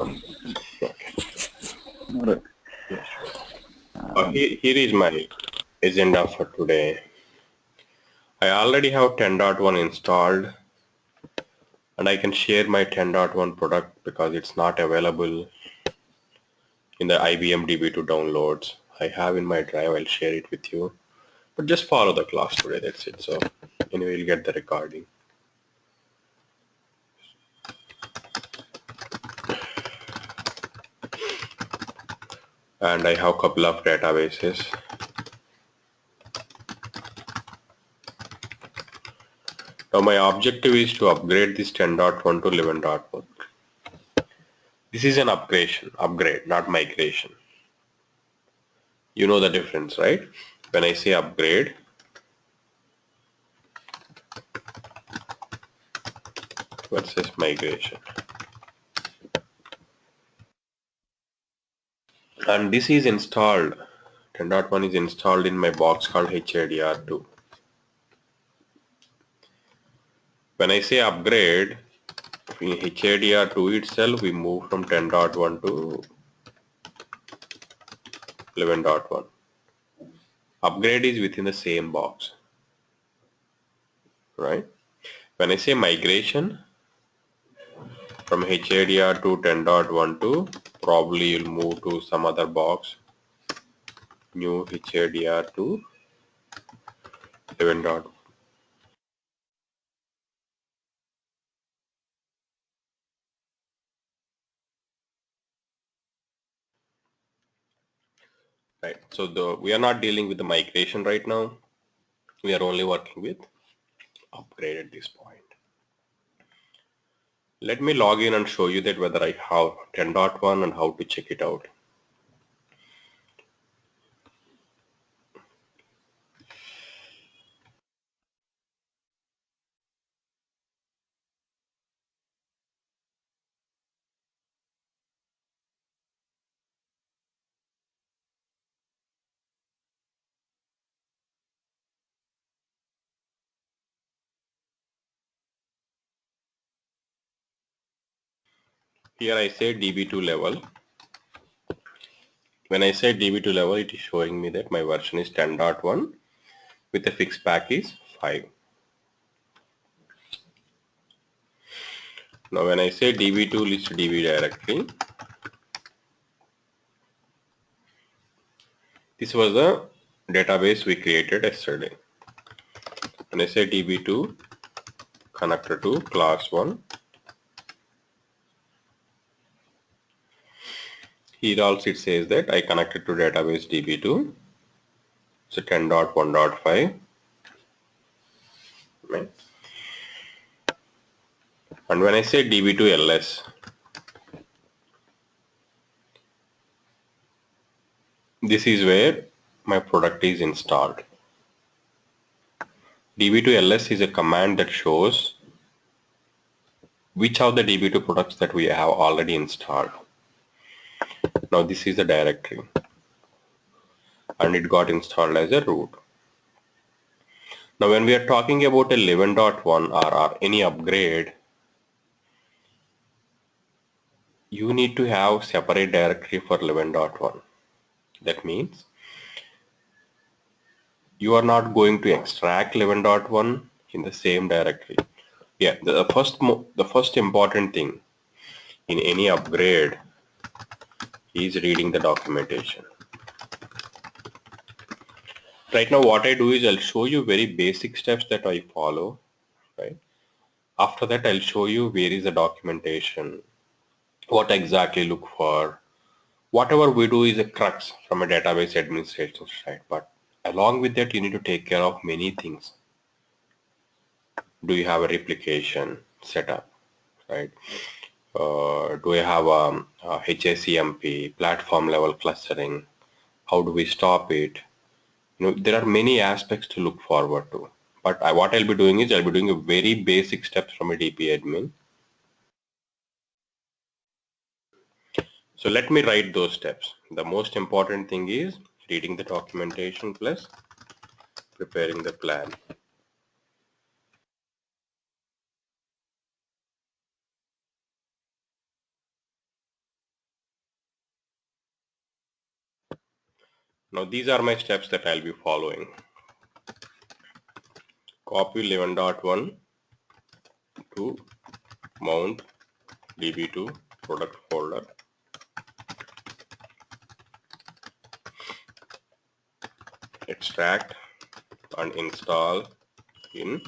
Okay. Alright. Yes. Here is my agenda for today. I already have 10.1 installed, and I can share my 10.1 product because it's not available in the IBM DB2 downloads. I have in my drive. I'll share it with you. But just follow the class today. That's it. So anyway, you'll get the recording. And I have a couple of databases. Now my objective is to upgrade this 10.1 to 11.1. This is an upgrade, not migration. You know the difference, right? When I say upgrade, versus migration. And this is installed, 10.1 is installed in my box called HADR2. When I say upgrade, in HADR2 itself, we move from 10.1 to 11.1. Upgrade is within the same box, right? When I say migration, from HADR to 10.1 to, probably you'll move to some other box, new HADR to 11.1. Right. So we are not dealing with the migration right now. We are only working with upgrade at this point. Let me log in and show you that whether I have 10.1 and how to check it out. Here I say DB2 level. When I say DB2 level, it is showing me that my version is 10.1 with the fixed pack is 5. Now when I say DB2 list DB directory, this was the database we created yesterday. When I say DB2 connector to class 1, here also it says that I connected to database DB2, so 10.1.5, right? And when I say DB2 LS, this is where my product is installed. DB2 LS is a command that shows which of the DB2 products that we have already installed. Now this is the directory and it got installed as a root. Now when we are talking about 11.1 or any upgrade, you need to have separate directory for 11.1. That means you are not going to extract 11.1 in the same directory. Yeah, the first important thing in any upgrade is reading the documentation. Right now what I do is I'll show you very basic steps that I follow, right? After that I'll show you where is the documentation, what exactly look for. Whatever we do is a crux from a database administration side, but along with that you need to take care of many things. Do you have a replication setup, right? Do you have a HACMP, platform level clustering? How do we stop it? There are many aspects to look forward to. But what I'll be doing is I'll be doing a very basic steps from a DP admin. So let me write those steps. The most important thing is reading the documentation plus preparing the plan. Now these are my steps that I'll be following. Copy 11.1 to mount DB2 product folder. Extract and install in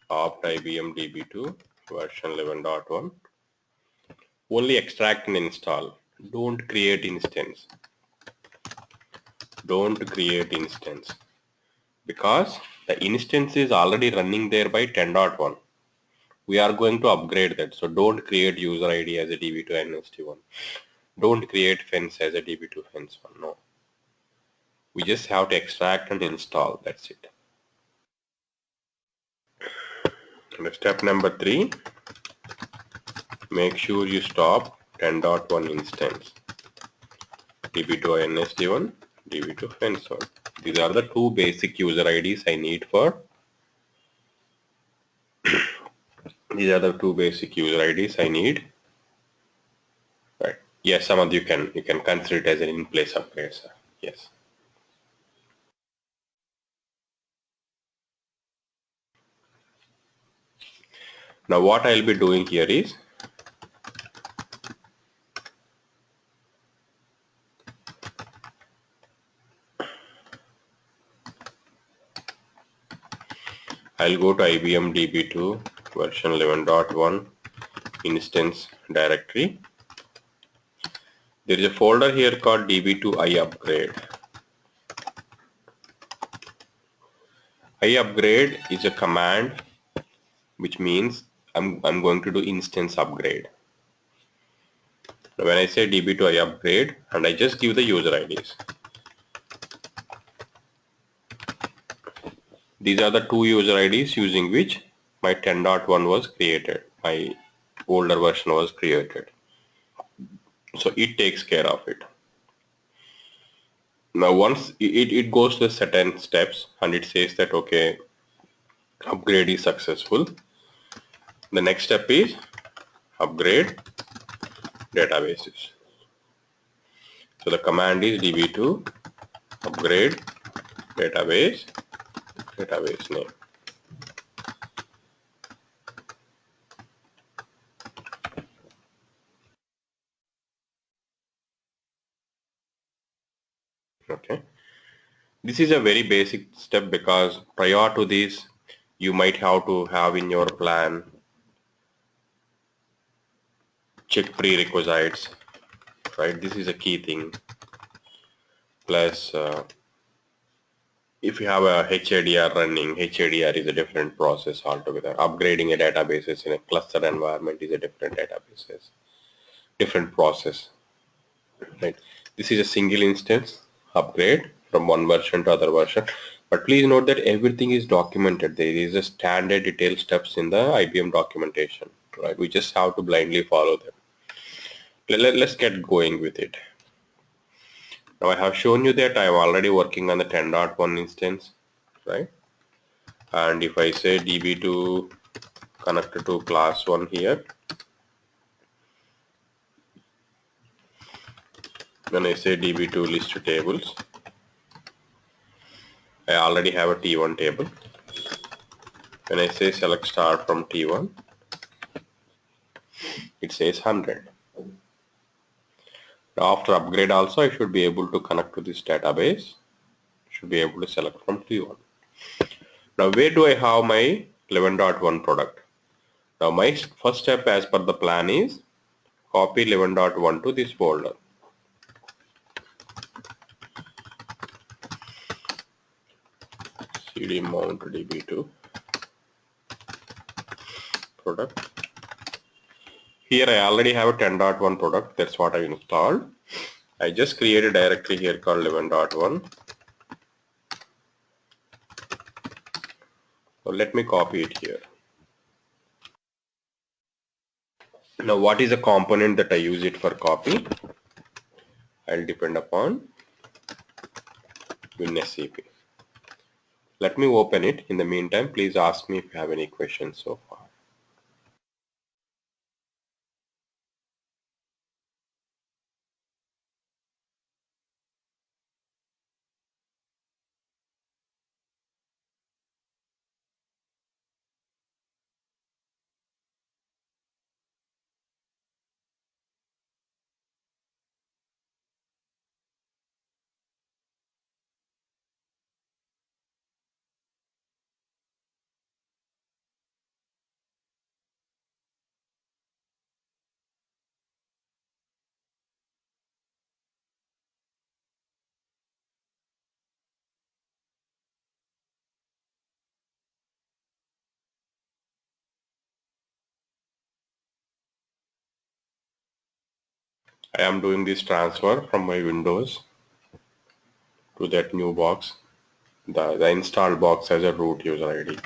opt IBM DB2 version 11.1. Only extract and install. Don't create instance. Don't create instance. Because the instance is already running there by 10.1. We are going to upgrade that. So don't create user ID as a DB2 NST1. Don't create fence as a DB2 fence one. No. We just have to extract and install. That's it. And step number 3, make sure you stop 10.1 instance. DB2 NST1, DB2 fence one. These are the two basic user IDs I need for. These are the two basic user IDs I need. Right. Yes, some of you can consider it as an in-place upgrade, sir. Yes. Now what I'll be doing here is I'll go to IBM DB2 version 11.1 instance directory. There is a folder here called DB2 I upgrade. I upgrade is a command which means I'm going to do instance upgrade. Now when I say DB2 I upgrade and I just give the user IDs. These are the two user IDs using which my 10.1 was created. My older version was created. So it takes care of it. Now once it goes to certain steps and it says that okay, upgrade is successful. The next step is upgrade databases. So the command is db2 upgrade database name. Okay. This is a very basic step because prior to this you might have to have in your plan check prerequisites, right? This is a key thing. Plus if you have a HADR running, HADR is a different process altogether. Upgrading a database in a clustered environment is a different databases, different process, right? This is a single instance upgrade from one version to other version. But please note that everything is documented. There is a standard detailed steps in the IBM documentation, right? We just have to blindly follow them. Let's get going with it. Now I have shown you that I am already working on the 10.1 instance, right? And if I say db2 connected to class 1 here, when I say db2 list tables, I already have a T1 table. When I say select star from T1, it says 100. Now after upgrade also I should be able to connect to this database, should be able to select from T1. Now where do I have my 11.1 product? Now my first step as per the plan is copy 11.1 to this folder. cd mount db2 product. Here I already have a 10.1 product, that's what I installed. I just created a directory here called 11.1. So let me copy it here. Now what is a component that I use it for copy? I'll depend upon WinSCP. Let me open it. In the meantime, please ask me if you have any questions so far. I am doing this transfer from my Windows to that new box. The installed box has a root user ID.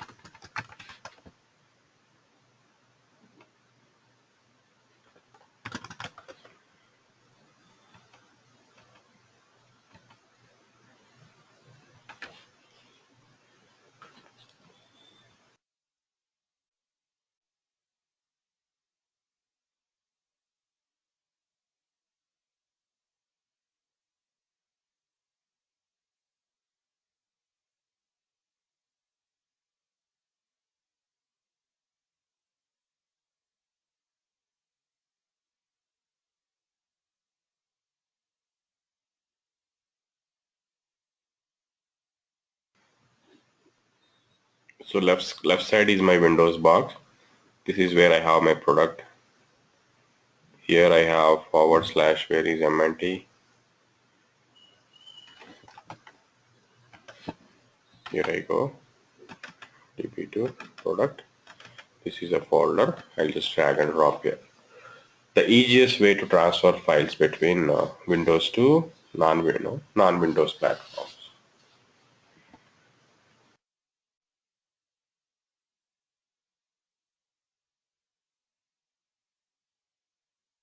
So left side is my Windows box. This is where I have my product. Here I have / where is MNT. Here I go. DB2 product. This is a folder. I'll just drag and drop here. The easiest way to transfer files between Windows to non-Windows platforms.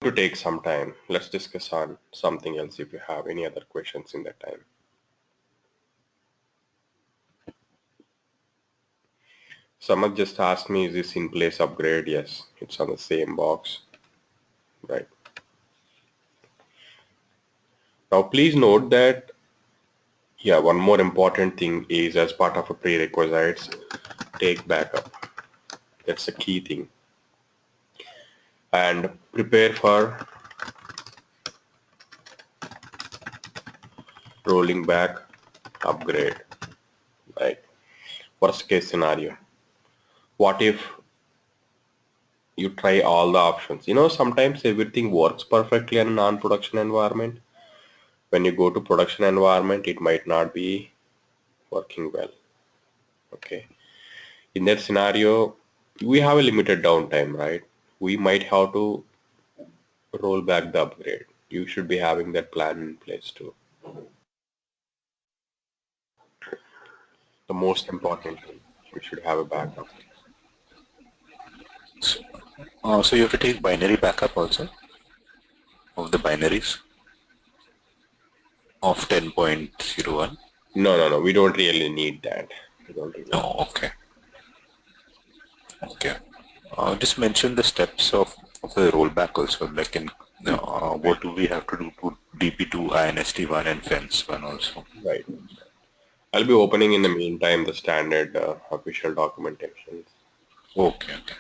To take some time, let's discuss on something else if you have any other questions in that time. Someone just asked me, is this in place upgrade? Yes, it's on the same box, right? Now please note that, yeah, one more important thing is as part of a prerequisites, take backup. That's the key thing. And prepare for rolling back upgrade, right? Worst case scenario. What if you try all the options? Sometimes everything works perfectly in a non-production environment. When you go to production environment, it might not be working well. Okay. In that scenario, we have a limited downtime, right? We might have to roll back the upgrade. You should be having that plan in place too. The most important thing, we should have a backup. So you have to take binary backup also of the binaries of 10.01. No, no, no. We don't really need that. We don't really. No, okay. Okay. Just mention the steps of the rollback also, like in what do we have to do to DB2, INST1 and FENS1 also. Right. I'll be opening in the meantime the standard official documentation. Okay, okay.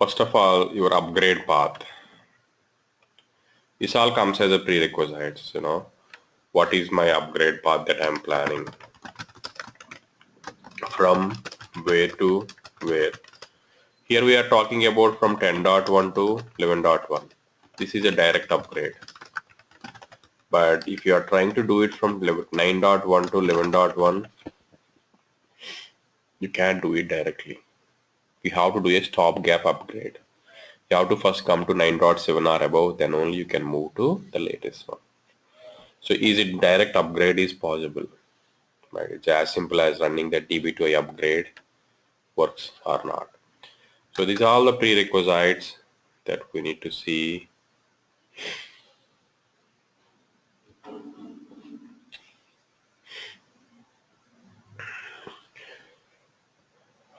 First of all, your upgrade path. This all comes as a prerequisites. What is my upgrade path that I'm planning? From where to where? Here we are talking about from 10.1 to 11.1. This is a direct upgrade. But if you are trying to do it from 9.1 to 11.1, you can't do it directly. You have to do a stopgap upgrade. You have to first come to 9.7 or above, then only you can move to the latest one. So is it direct upgrade is possible, right? It's as simple as running the DB2 upgrade works or not. So these are all the prerequisites that we need to see.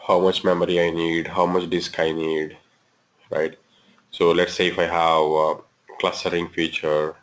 How much memory I need, how much disk I need, right? So let's say if I have a clustering feature,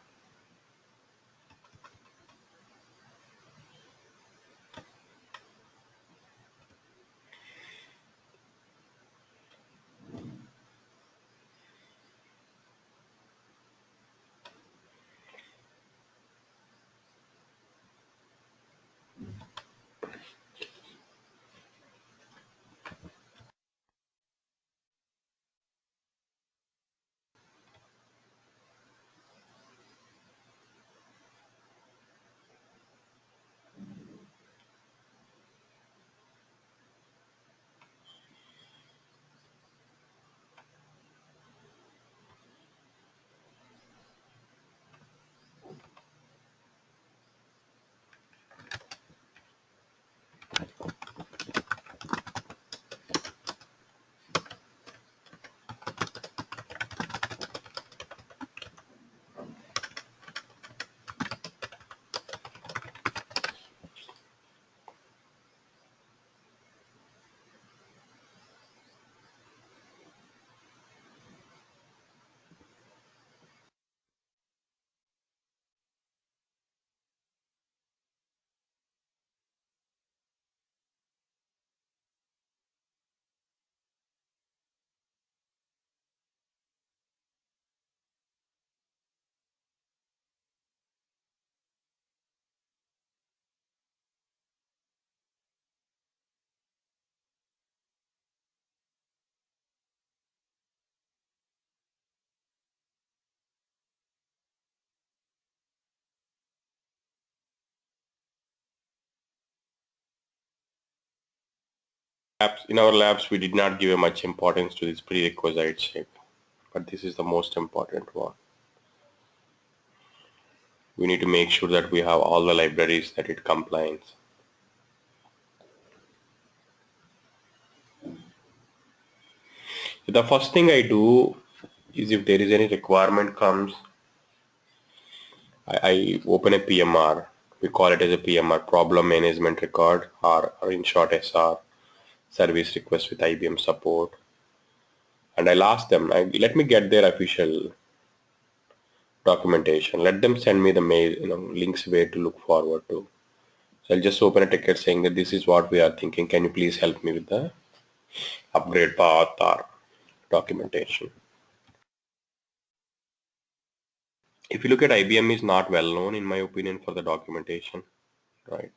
In our labs, we did not give much importance to this prerequisite check, but this is the most important one. We need to make sure that we have all the libraries that it complies. The first thing I do is if there is any requirement comes, I open a PMR. We call it as a PMR, Problem Management Record, or in short SR, Service Request with IBM Support. And I'll ask them, let me get their official documentation. Let them send me the mail, links where to look forward to. So I'll just open a ticket saying that this is what we are thinking. Can you please help me with the upgrade path or documentation? If you look at IBM is not well known in my opinion for the documentation, right?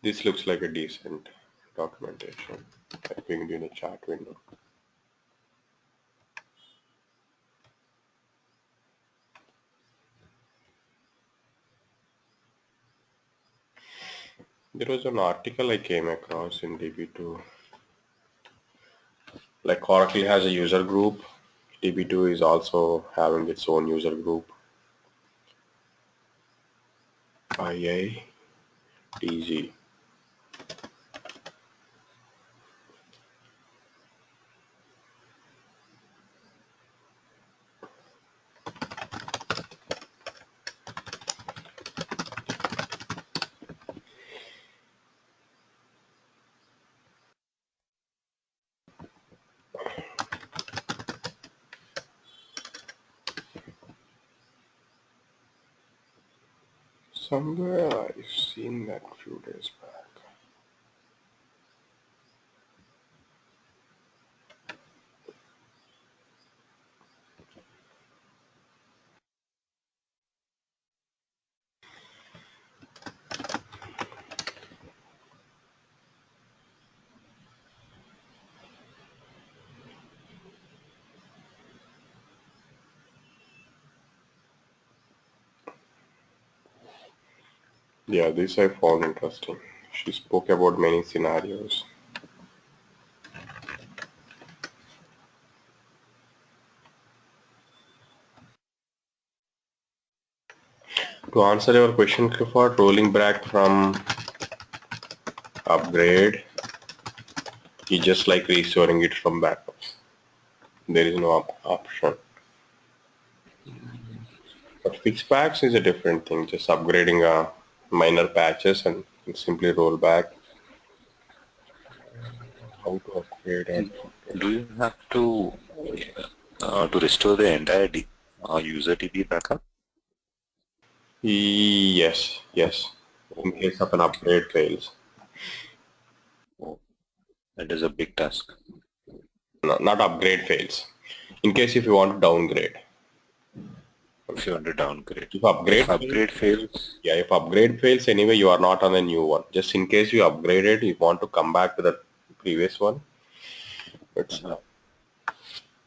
This looks like a decent documentation. I pinged in a chat window. There was an article I came across in DB2. Like Oracle has a user group, DB2 is also having its own user group. IADG. Somewhere I've seen that few days back. Yeah, this I found interesting. She spoke about many scenarios. To answer your question, Clifford, rolling back from upgrade is just like restoring it from backups. There is no option. But fix packs is a different thing. Just upgrading minor patches and simply roll back. How to upgrade and Do you have to restore the entire user DB backup? yes, yes. In case of an upgrade fails. Oh, that is a big task. No, not upgrade fails. In case if you want to downgrade. If you want to downgrade. If upgrade If fails, upgrade fails, yeah, if upgrade fails anyway, you are not on a new one. Just in case you upgraded, you want to come back to the previous one. It's uh,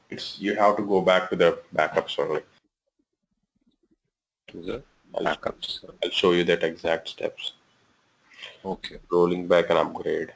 it's you have to go back to the backups only. to the I'll backups. I'll show you that exact steps. Okay. Rolling back and upgrade.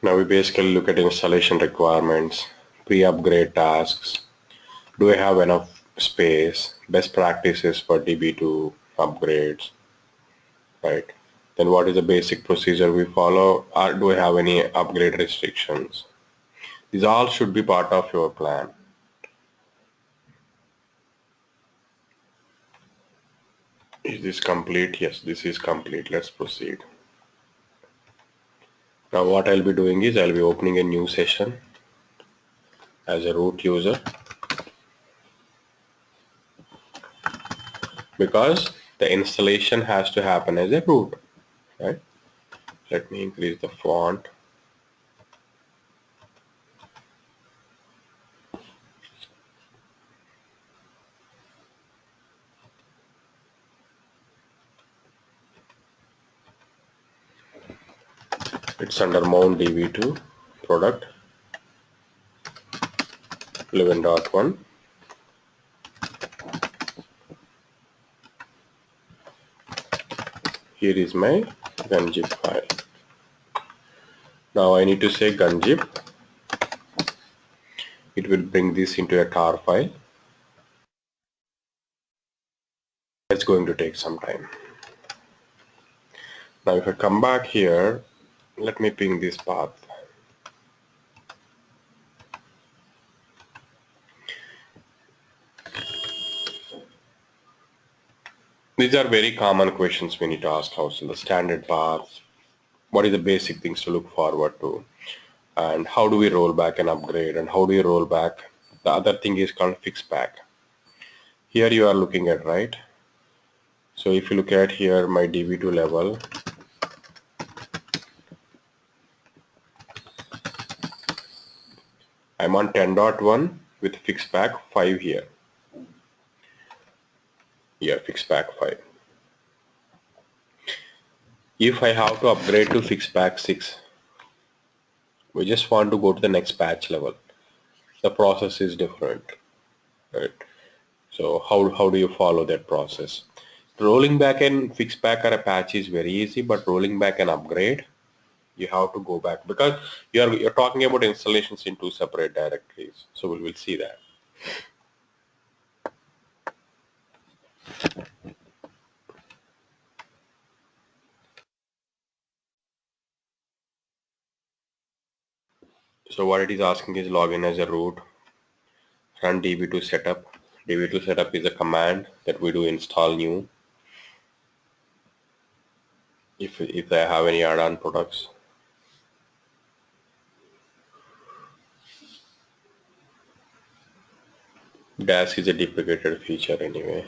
Now we basically look at installation requirements, pre-upgrade tasks. Do I have enough space? Best practices for DB2 upgrades, right? Then what is the basic procedure we follow? Or do I have any upgrade restrictions? These all should be part of your plan. Is this complete? Yes, this is complete. Let's proceed. Now what I'll be doing is I'll be opening a new session as a root user because the installation has to happen as a root, right? Let me increase the font. It's under Mount DB2 product 11.1. Here is my gunzip file. Now I need to say gunzip. It will bring this into a tar file. It's going to take some time. Now if I come back here, let me ping this path. These are very common questions we need to ask ourselves. The standard paths, what is the basic things to look forward to, and how do we roll back and upgrade, and how do you roll back? The other thing is called fix back. Here you are looking at, right? So if you look at here my DB2 level, I'm on 10.1 with fix back 5 here. Here fix back 5. If I have to upgrade to fix back 6, we just want to go to the next patch level. The process is different, right? So how do you follow that process? Rolling back and fix back or a patch is very easy, but rolling back and upgrade, you have to go back because you're talking about installations in two separate directories. So we will see that. So what it is asking is login as a root, run DB2 setup. DB2 setup is a command that we do install new if I have any add-on products. Dash is a deprecated feature anyway.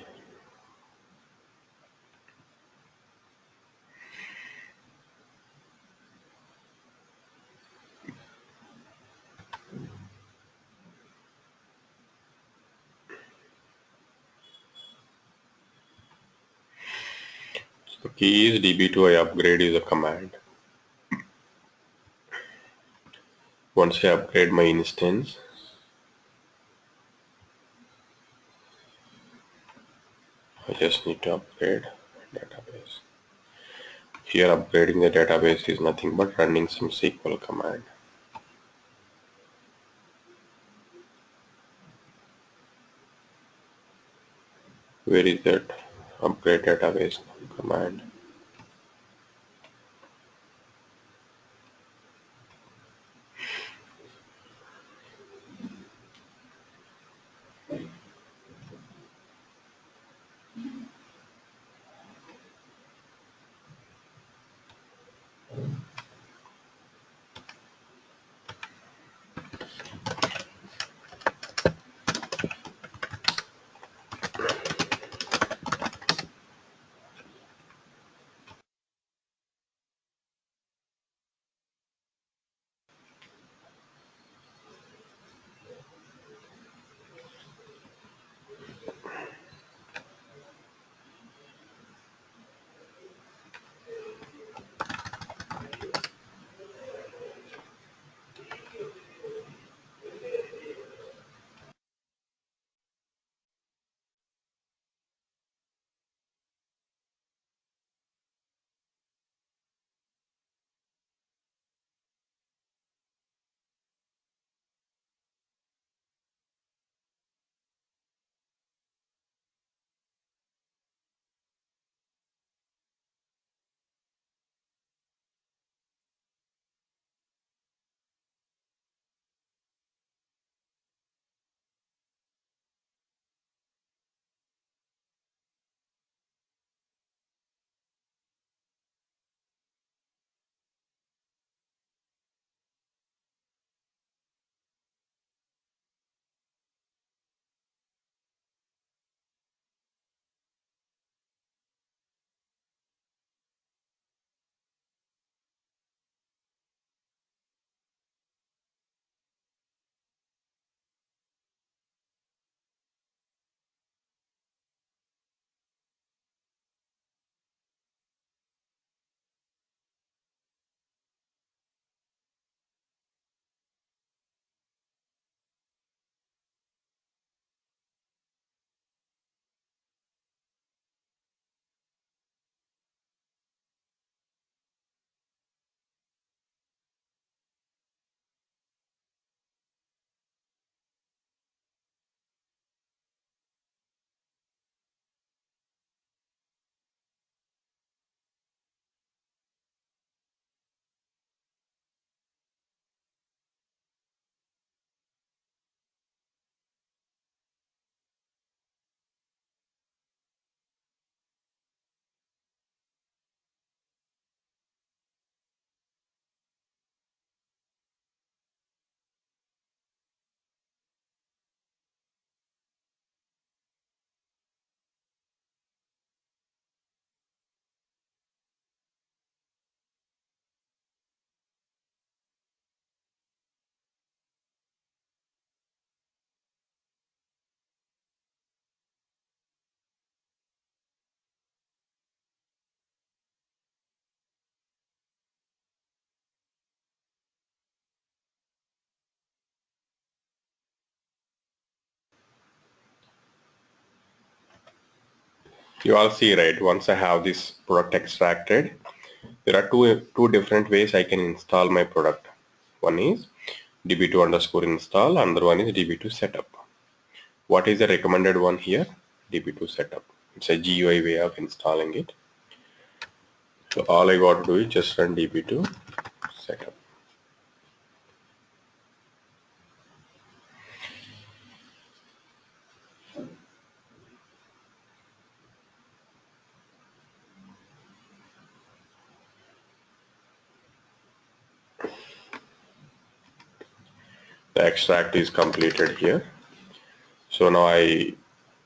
So key is DB2 I upgrade is a command. Once I upgrade my instance, I just need to upgrade database. Here upgrading the database is nothing but running some SQL command. Where is that upgrade database command? You all see, right? Once I have this product extracted, there are two different ways I can install my product. One is DB2 underscore install, another one is DB2 setup. What is the recommended one here? DB2 setup. It's a GUI way of installing it. So all I got to do is just run DB2 setup. The extract is completed here. So now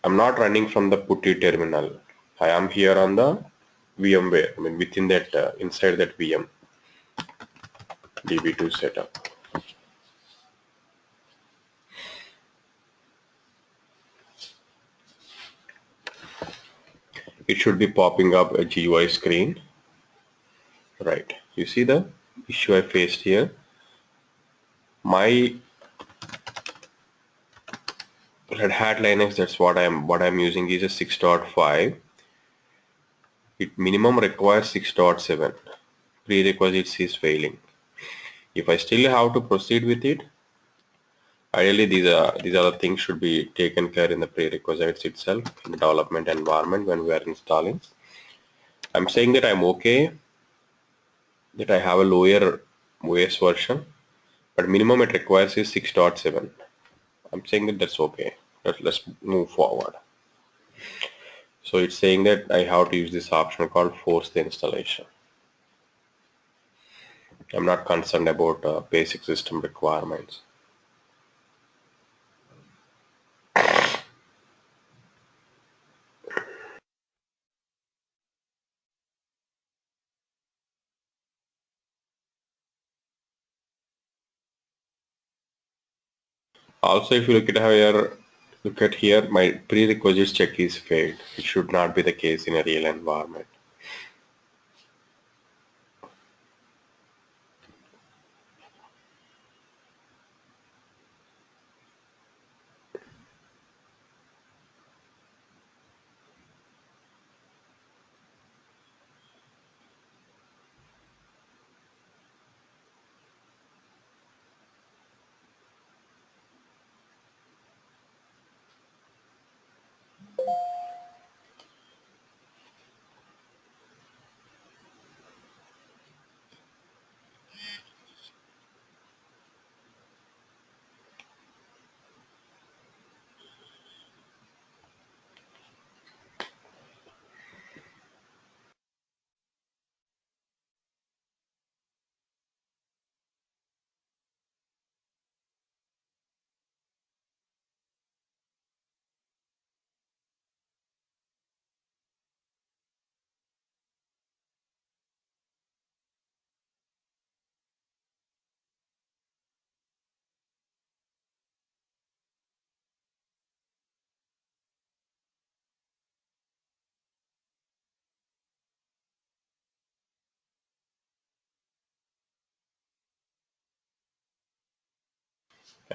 I'm not running from the putty terminal. I am here on the VMware. I mean within that inside that VM DB2 setup. It should be popping up a GUI screen. Right. You see the issue I faced here. My Red Hat Linux, that's what I'm using, is a 6.5. It minimum requires 6.7. Prerequisites is failing. If I still have to proceed with it, ideally these are the things should be taken care in the prerequisites itself in the development environment when we are installing. I'm saying that I'm okay that I have a lower OS version, but minimum it requires is 6.7. I'm saying that that's okay. Let's move forward. So it's saying that I have to use this option called force the installation. I'm not concerned about basic system requirements. Also, if you look at here, my prerequisites check is failed. It should not be the case in a real environment.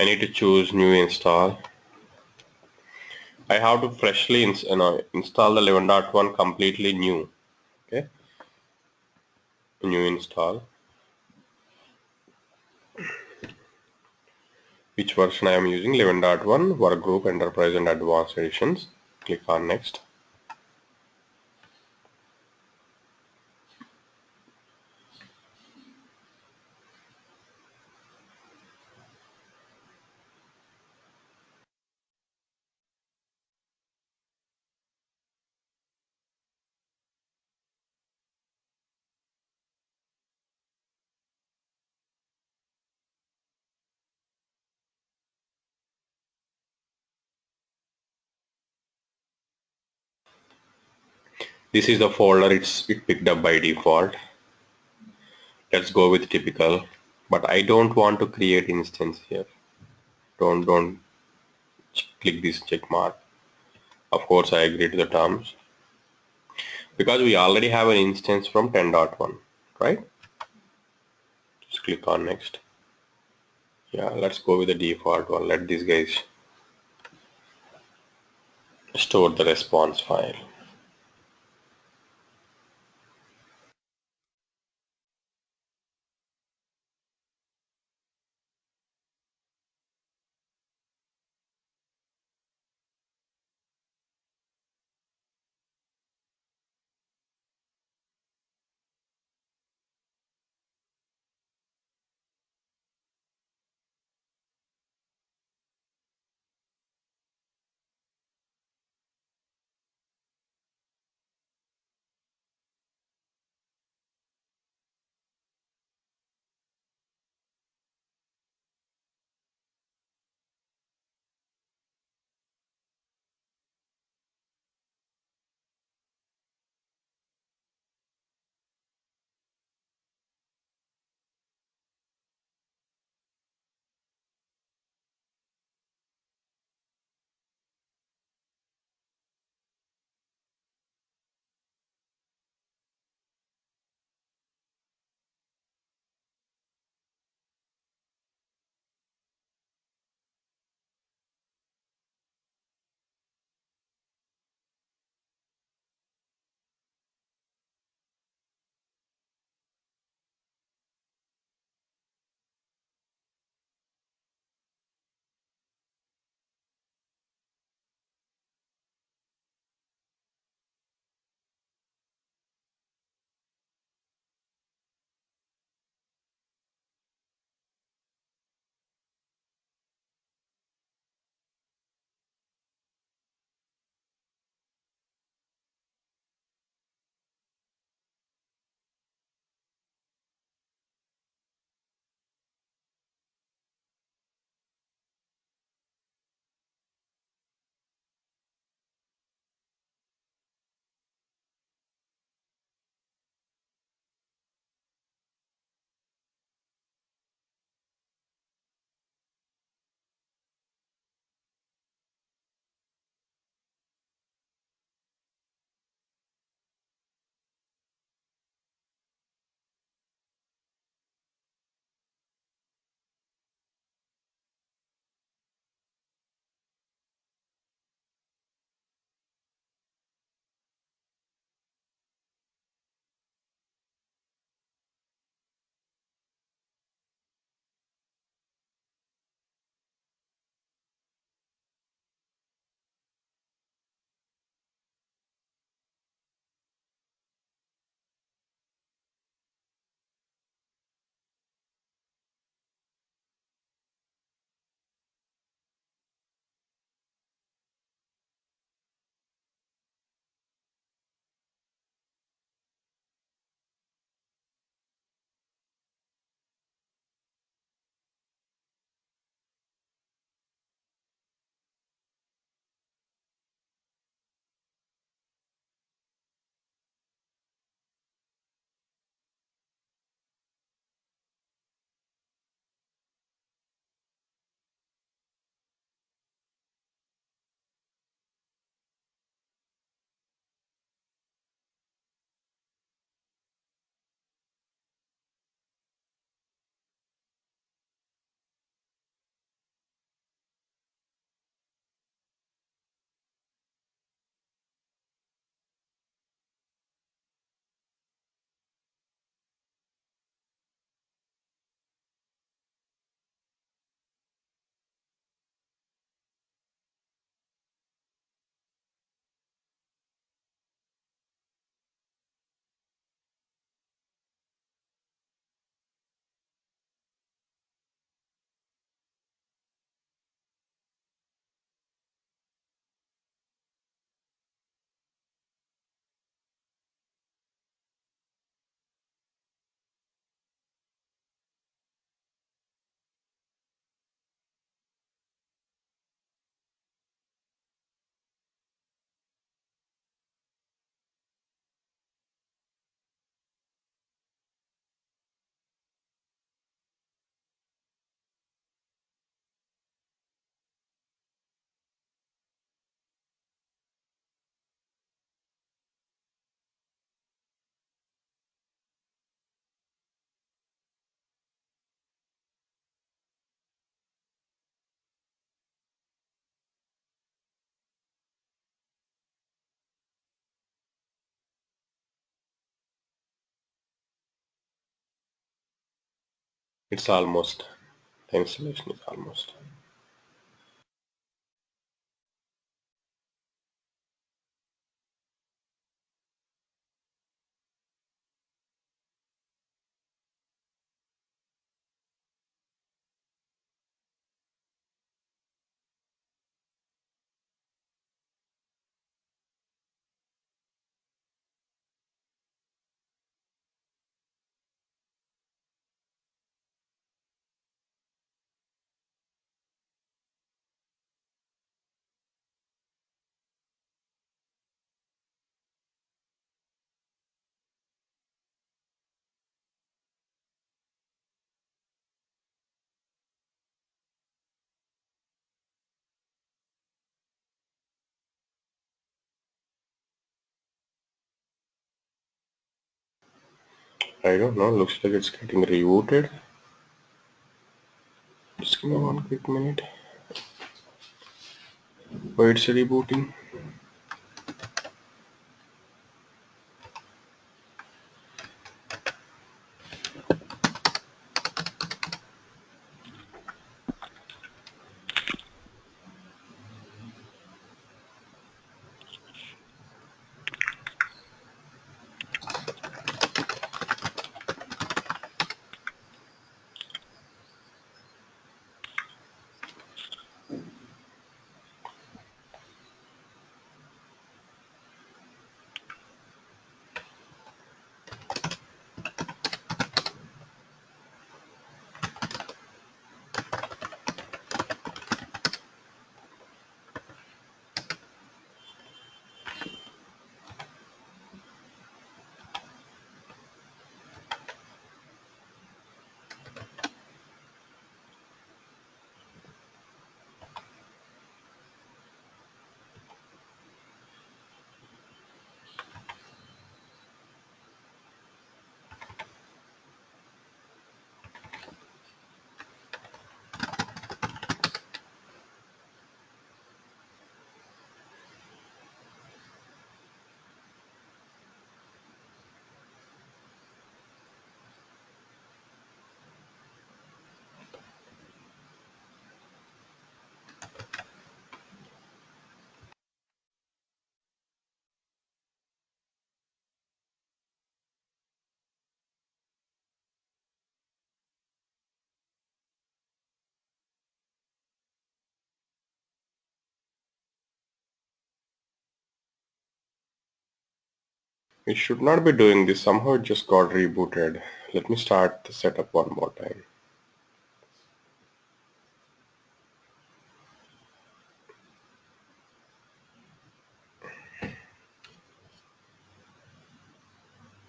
I need to choose new install. I have to freshly install the 11.1 completely new. Okay, new install. Which version I am using? 11.1 Workgroup Enterprise and Advanced Editions. Click on next. This is the folder it picked up by default. Let's go with typical, but I don't want to create instance here. Don't click this check mark. Of course I agree to the terms because we already have an instance from 10.1, right? Just click on next. Yeah, let's go with the default one. Let these guys store the response file. It's almost, the installation is almost. I don't know, looks like it's getting rebooted. Just give me one quick minute. Oh, it's rebooting. It should not be doing this. Somehow it just got rebooted. Let me start the setup one more time.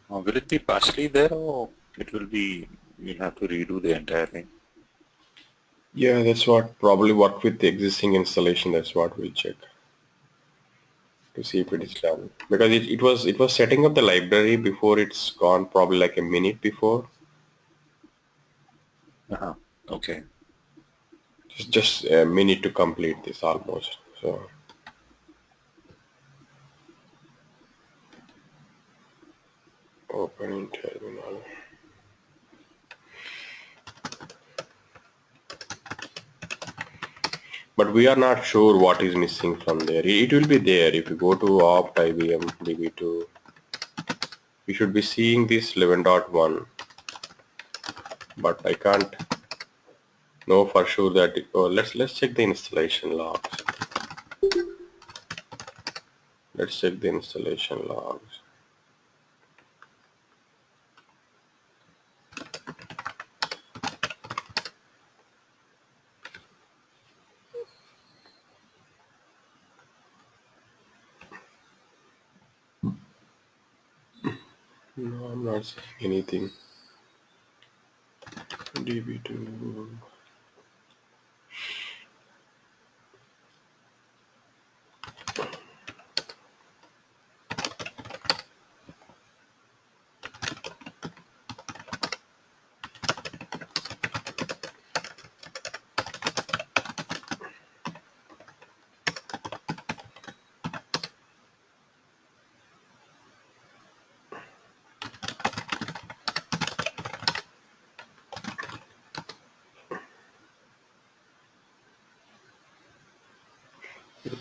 Will it be partially there, or it will be, you'll have to redo the entire thing? Yeah, that's what probably work with the existing installation. That's what we'll check to see if it is done. Because it was setting up the library before it's gone, probably like a minute before. Uh-huh. Okay. Just a minute to complete this almost. So open in terminal. But we are not sure what is missing from there. It will be there if you go to opt IBM DB2. We should be seeing this 11.1, but I can't know for sure that oh, let's check the installation logs. Let's check the installation logs. No, I'm not seeing anything. DB2.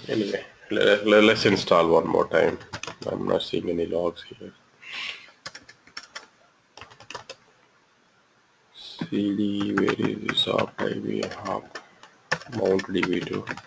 Anyway, let's install one more time. I'm not seeing any logs here. CD, where is this up? IBM hub, mount DB2.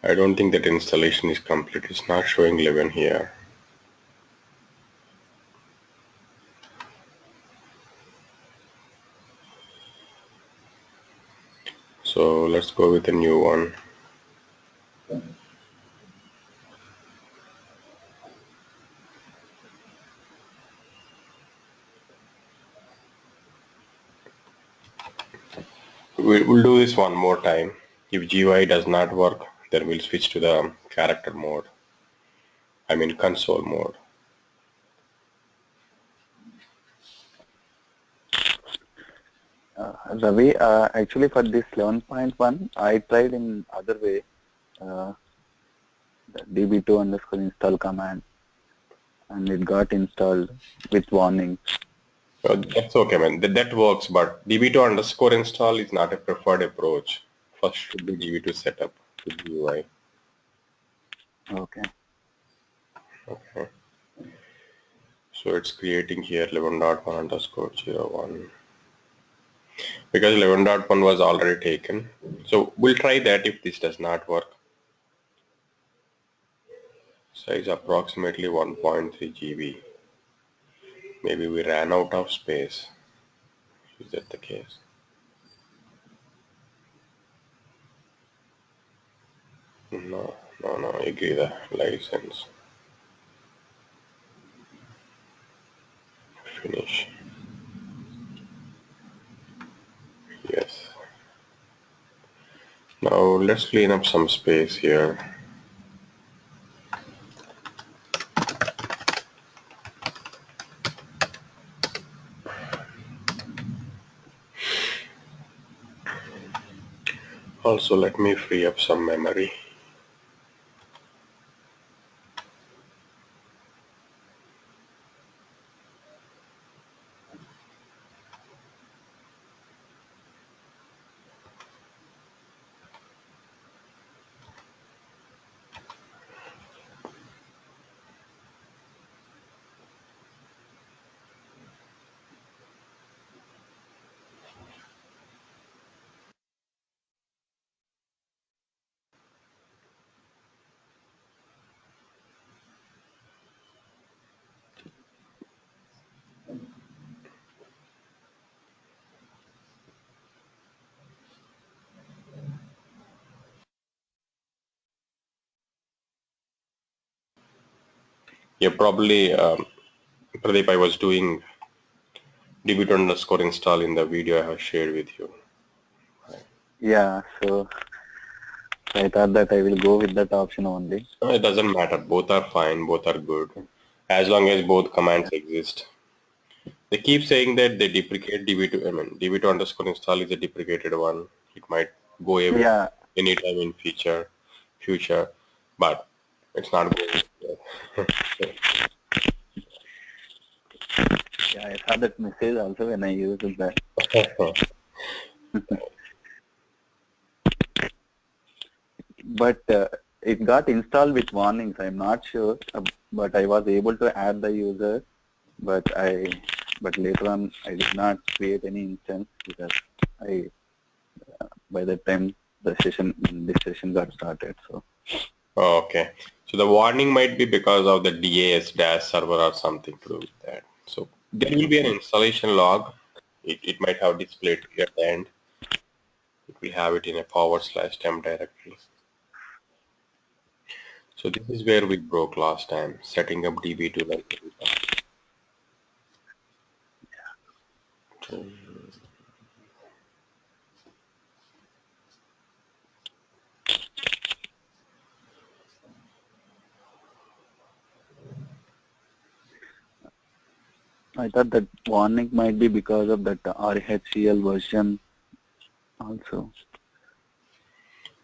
I don't think that installation is complete. It's not showing 11 here. So let's go with a new one. We'll do this one more time. If GUI does not work, then we'll switch to the character mode. I mean console mode. Ravi, actually for this 11.1, I tried in other way, the DB2 underscore install command, and it got installed with warning. That's okay, man. That works, but DB2 underscore install is not a preferred approach. First should be DB2 setup with GUI. Okay. Okay. So it's creating here 11.1 underscore 01. Because 11.1 was already taken. So we'll try that if this does not work. Size approximately 1.3 GB. Maybe we ran out of space. Is that the case? No, no, agree the license. Finish. Yes. Now let's clean up some space here. Also, let me free up some memory. Yeah, probably, Pradeep, I was doing DB2 underscore install in the video I have shared with you. Yeah, so I thought that I will go with that option only. It doesn't matter. Both are fine. Both are good. As long as both commands Yeah. exist. They keep saying that they deprecate DB2. I mean, DB2 underscore install is a deprecated one. It might go away Yeah, anytime in future, but it's not going. yeah, I saw that message also when I used that. But it got installed with warnings. I'm not sure, but I was able to add the user. But but later on, I did not create any instance because I by the time this session got started. So Okay. So the warning might be because of the DAS dash server or something to do with that. So there will be an okay, installation log. It might have displayed at the end. It will have it in a /temp directory. So this is where we broke last time, setting up DB2 like I thought that warning might be because of that RHCL version also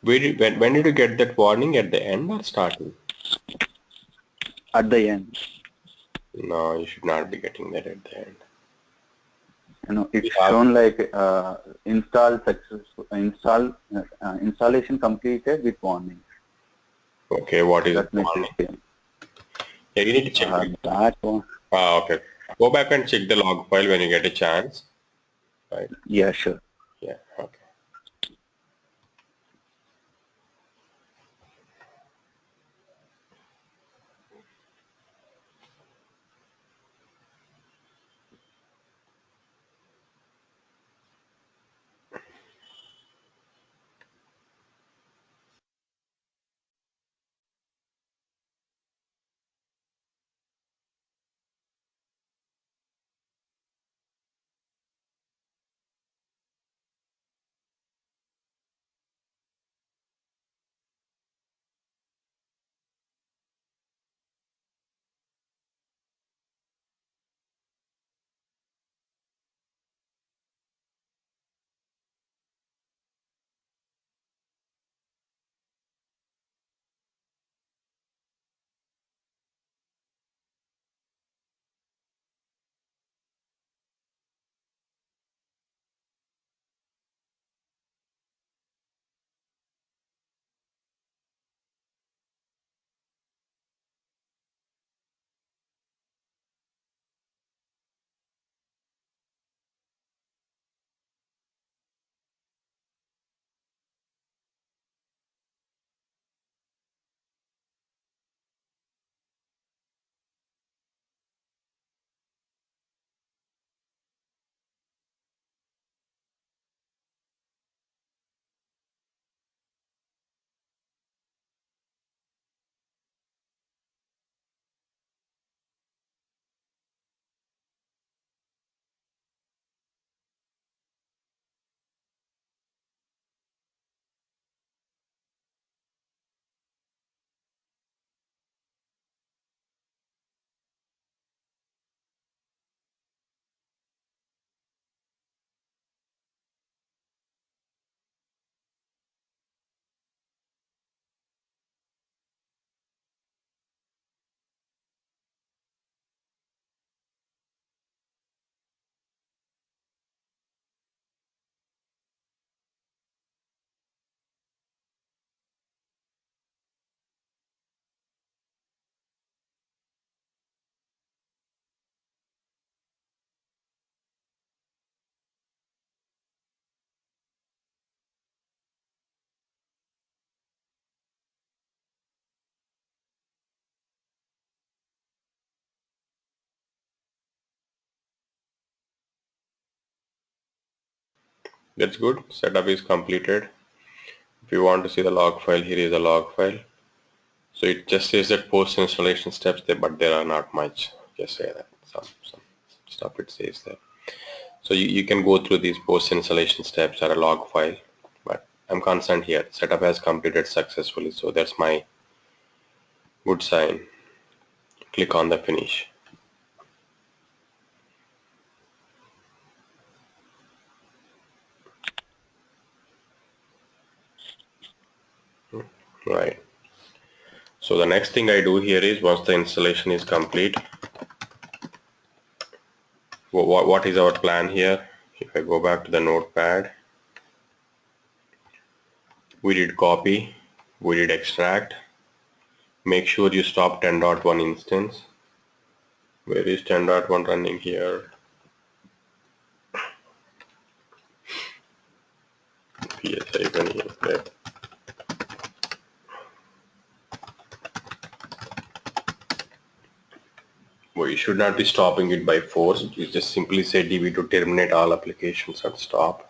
when did you get that warning, at the end or starting? at the end. No, you should not be getting that at the end. It's We have, shown like installation completed with warning. okay, what is the That message warning? came. Yeah, you need to check it. That one. Okay. Go back and check the log file when you get a chance. Right. Yeah, sure. Yeah. Okay. That's good. Setup is completed. If you want to see the log file, here is a log file. So it just says that post installation steps there, but there are not much. Just say that some stuff it says there. So you can go through these post installation steps or a log file, but I'm concerned here. Setup has completed successfully, so that's my good sign. Click on the finish. Right. So the next thing I do here is once the installation is complete, what is our plan here? If I go back to the notepad, we did copy, we did extract. Make sure you stop 10.1 instance. Where is 10.1 running here? PS-E, okay. Well, you should not be stopping it by force. You just simply say DB2 terminate all applications and stop.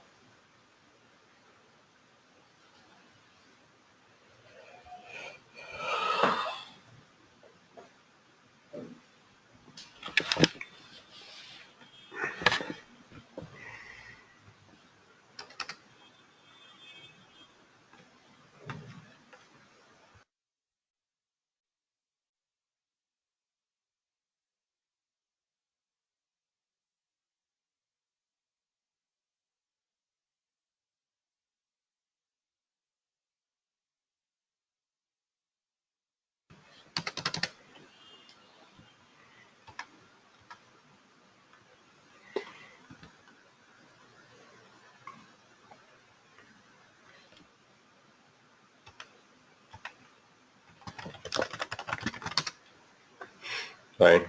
Right.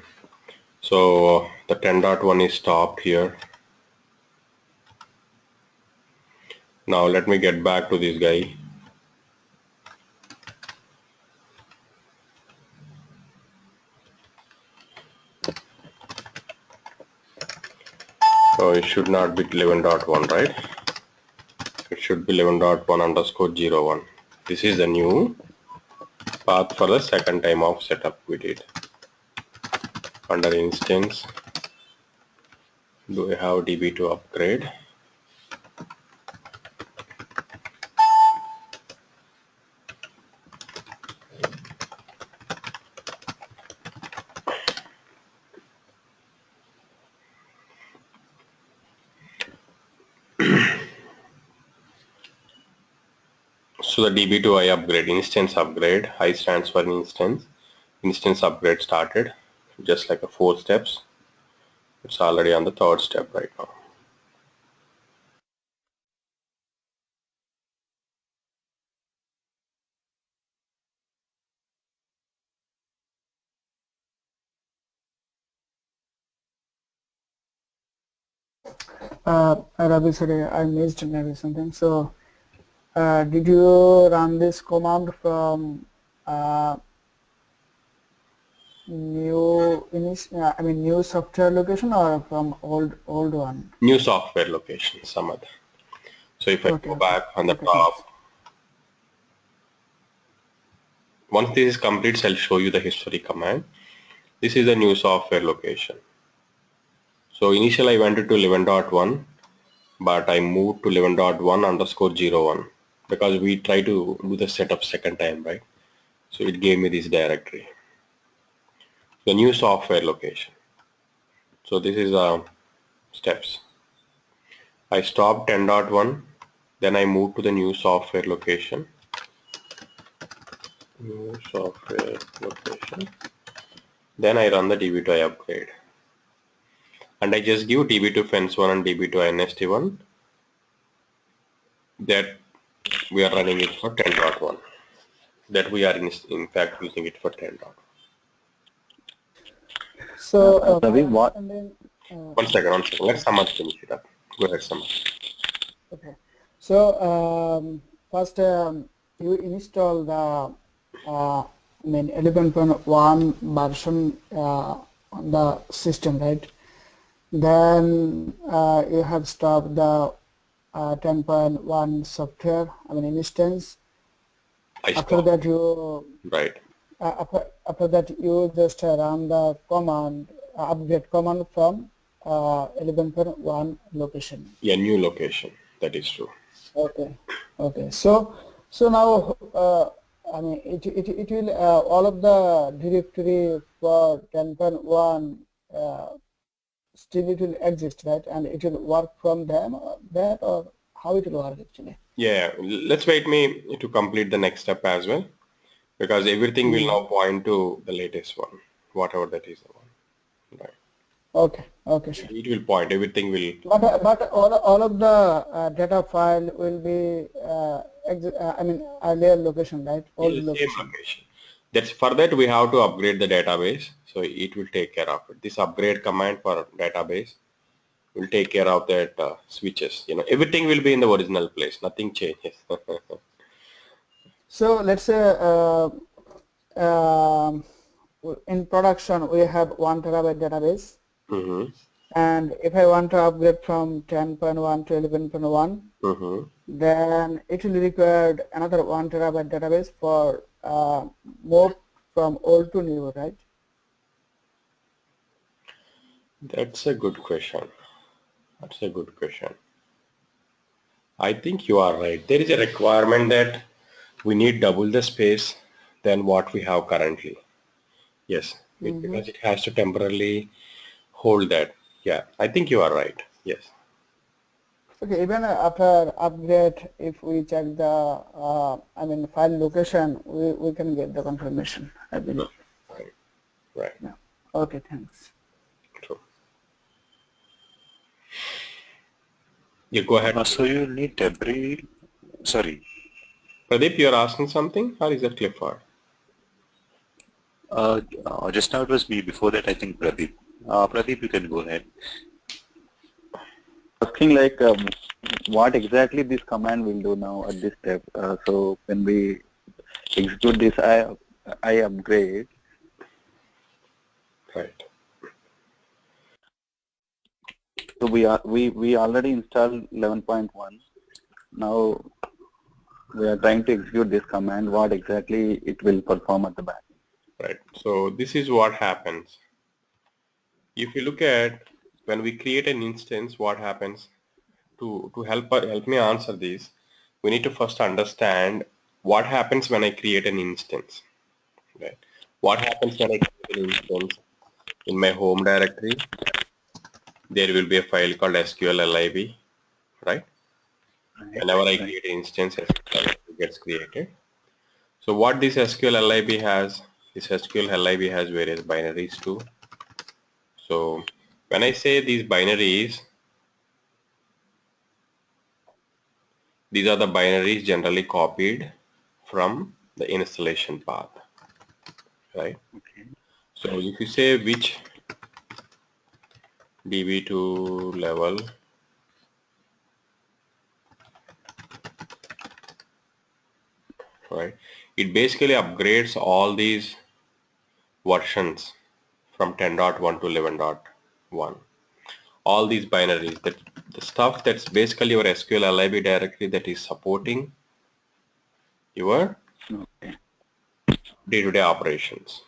So the 10.1 is stopped here. Now let me get back to this guy. So it should not be 11.1, right? It should be 11.1_01. This is the new path for the second time of setup we did. Under instance, do we have DB2 upgrade? So the DB2 I upgrade, instance upgrade, I stands for instance upgrade started, just like a 4 steps. It's already on the 3rd step right now. Ravi, sorry, I missed maybe something. So, did you run this command from new software location or from old one? New software location, some other. So if I go back on the top, Thanks. once this is complete, I'll show you the history command. This is the new software location. So initially I went to 11.1, but I moved to 11.1_01 because we try to do the setup second time, right? So it gave me this directory. The new software location. So this is steps. I stopped 10.1, then I moved to the new software location. New software location. Then I run the DB2 upgrade. And I just give DB2 fence1 and DB2 NST1 that we are running it for 10.1. That we are in fact using it for 10.1. So, Ravi, what? One second. Let Samath finish it up. Go ahead, Samath. Okay. So, first you install the 11.1 version on the system, right? Then you have stopped the 10.1 software, instance. I After stopped. that you Right. after that you just run the command, upgrade command from 11.1 location. Yeah, new location. That is true. Okay. Okay. So now I mean it will all of the directory for 10.1 still it will exist, right? And it will work from them that, or how it will work actually? Yeah, let's wait me to complete the next step as well, because everything will now point to the latest one, whatever that is the one. Right. Okay. Okay, sure. It will point. Everything will. But all of the data file will be I mean earlier location, right? Old In the same location. location. That's for that we have to upgrade the database, so it will take care of it. This upgrade command for database will take care of that switches. You know, everything will be in the original place. Nothing changes. So let's say in production we have 1 terabyte database, Mm-hmm. and if I want to upgrade from 10.1 to 11.1, Mm-hmm. then it will require another 1 terabyte database for move from old to new, right? That's a good question. That's a good question. I think you are right. There is a requirement that we need double the space than what we have currently. Yes, Mm-hmm. because it has to temporarily hold that. Yeah, I think you are right. Yes. Okay, even after upgrade, if we check the I mean file location, we can get the confirmation, I believe. Right. Right. Yeah. Okay, thanks. True. You go ahead. So you need every, sorry, Pradeep, you're asking something, or is that Clifford? just now it was me. Before that, I think Pradeep. Pradeep, you can go ahead. Asking like what exactly this command will do now at this step. So when we execute this I upgrade, Right. so we already installed 11.1. Now we are trying to execute this command. What exactly it will perform at the back? Right. So this is what happens. If you look at when we create an instance, what happens to help me answer this, we need to first understand what happens when I create an instance. Right. What happens when I create an instance in my home directory? There will be a file called SQL right? Right, Whenever I right. create an instance, SQL gets created. So what this SQL LIB has, this SQL LIB has various binaries too. So when I say these binaries, these are the binaries generally copied from the installation path, right? Okay. So if you say which DB2 level, right? It basically upgrades all these versions from 10.1 to 11.1. All these binaries, that the stuff that's basically your SQL LIB directory that is supporting your Okay. day-to-day operations.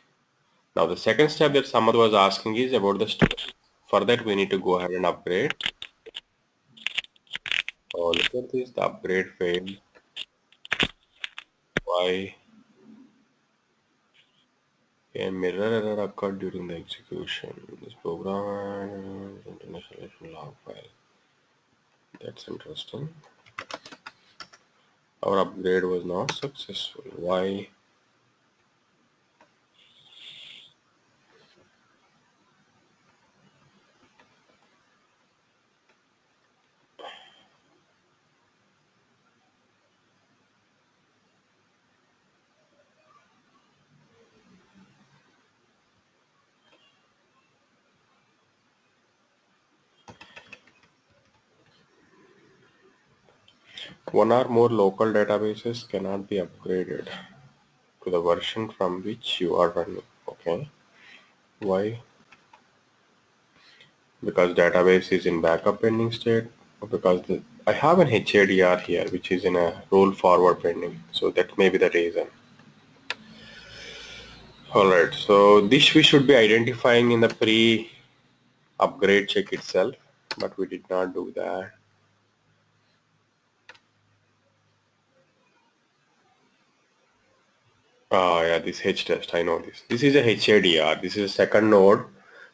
Now the second step that Samad was asking is about the storage. For that we need to go ahead and upgrade. Oh, look at this, the upgrade failed. Why? A mirror error occurred during the execution. This program installation log file. That's interesting. Our upgrade was not successful. Why? One or more local databases cannot be upgraded to the version from which you are running. Okay. Why? Because database is in backup pending state, or because I have an HADR here which is in a roll forward pending, so that may be the reason. Alright, so this we should be identifying in the pre-upgrade check itself, but we did not do that. Oh yeah, this H test, I know this. This is a HADR, this is a second node.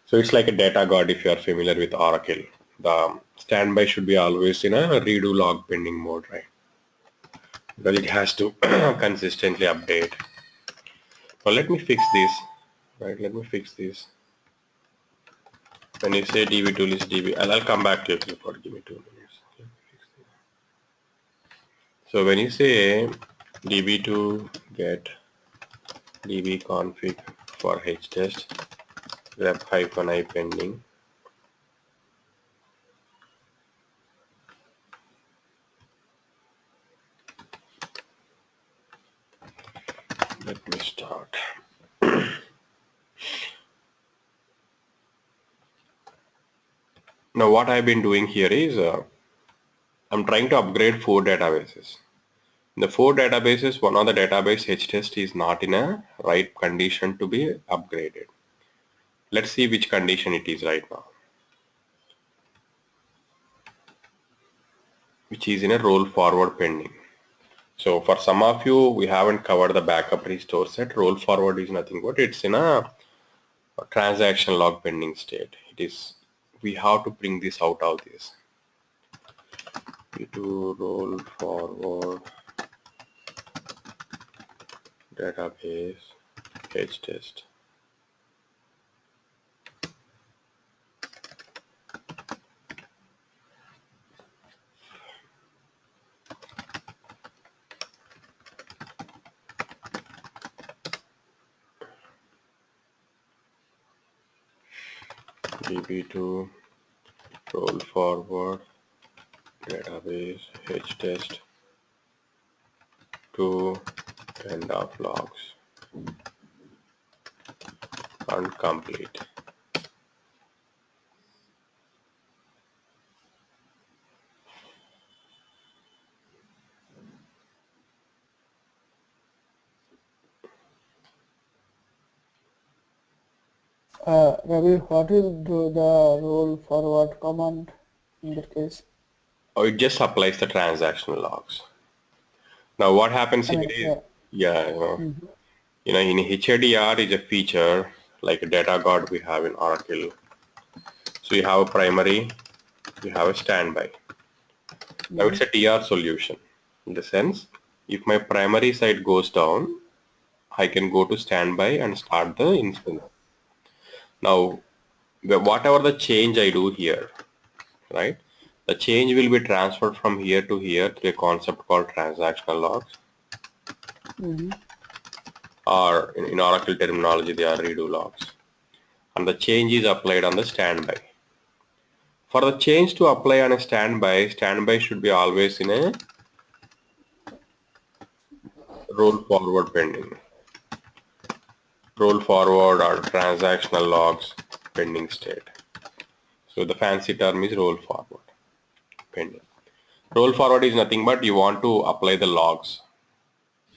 So it's like a data guard if you are familiar with Oracle. The standby should be always in a redo log pending mode, right? Because it has to consistently update. Well, let me fix this, right? Let me fix this. When you say DB2 is DB, I'll come back to it for give me 2 minutes. Let me fix this. So when you say DB2 get DB config for htest grep -i pending, let me start. Now what I've been doing here is I'm trying to upgrade 4 databases. In the 4 databases, one of the database htest is not in a right condition to be upgraded. Let's see which condition it is right now, which is in a roll forward pending. So for some of you, we haven't covered the backup restore set. Roll forward is nothing but it's in a transaction log pending state. It is, we have to bring this out of this. To roll forward database htest. DB2 roll forward database htest to end of logs and complete. Ravi, what will do the roll forward command in that case? Oh, it just applies the transactional logs. Now what happens I here mean, is, yeah, mhm. in HADR is a feature like a data guard we have in Oracle. So you have a primary, you have a standby. Now it's a TR solution in the sense, if my primary side goes down, I can go to standby and start the instance. Now, whatever the change I do here, right? The change will be transferred from here to here through a concept called transactional logs, or in Oracle terminology, they are redo logs. And the change is applied on the standby. For the change to apply on a standby, standby should be always in a roll forward pending. Roll forward or transactional logs pending state. So the fancy term is roll forward pending. Roll forward is nothing but you want to apply the logs.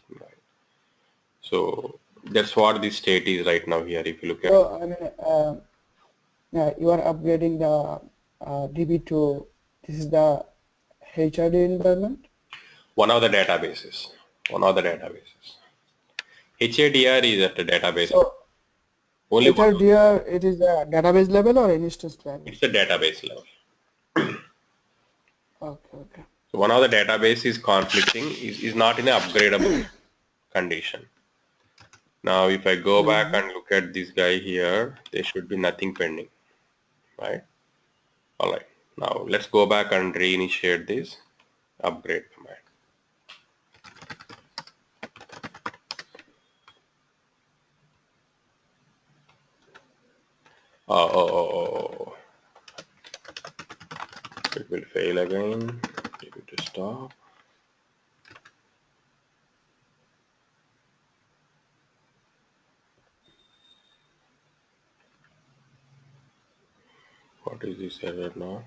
Right. So that's what the state is right now here. If you look at, So I mean, yeah, you are upgrading the DB2. This is the HRD environment. one of the databases. One of the databases. HADR is at the database. So Only one. HRDR, it is a database level or instance level? It's the database level. Okay, okay. So one of the database is conflicting, is not in an upgradable condition. Now if I go back and look at this guy here, there should be nothing pending, right? All right. Now let's go back and reinitiate this upgrade command. Oh. It will fail again. Give it to stop. What is this error now?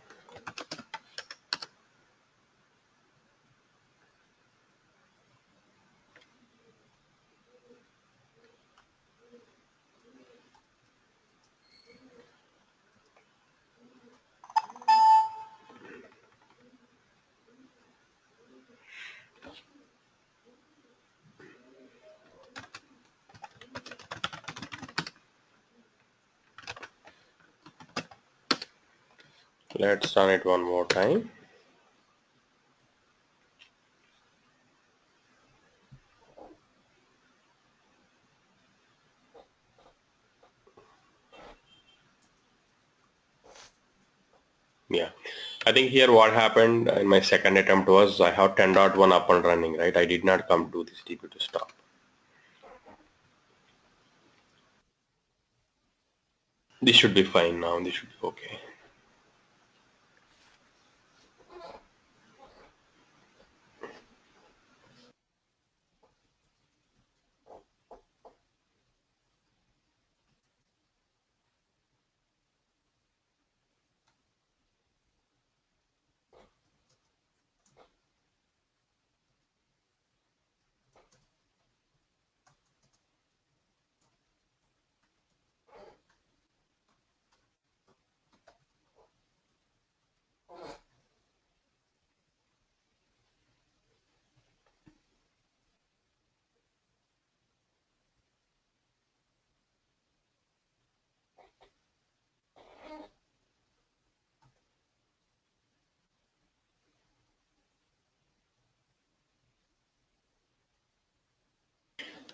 Let's run it one more time. Yeah, I think here what happened in my second attempt was I have 10.1 up and running, right? I did not come to this DB2 stop. This should be fine now. This should be okay.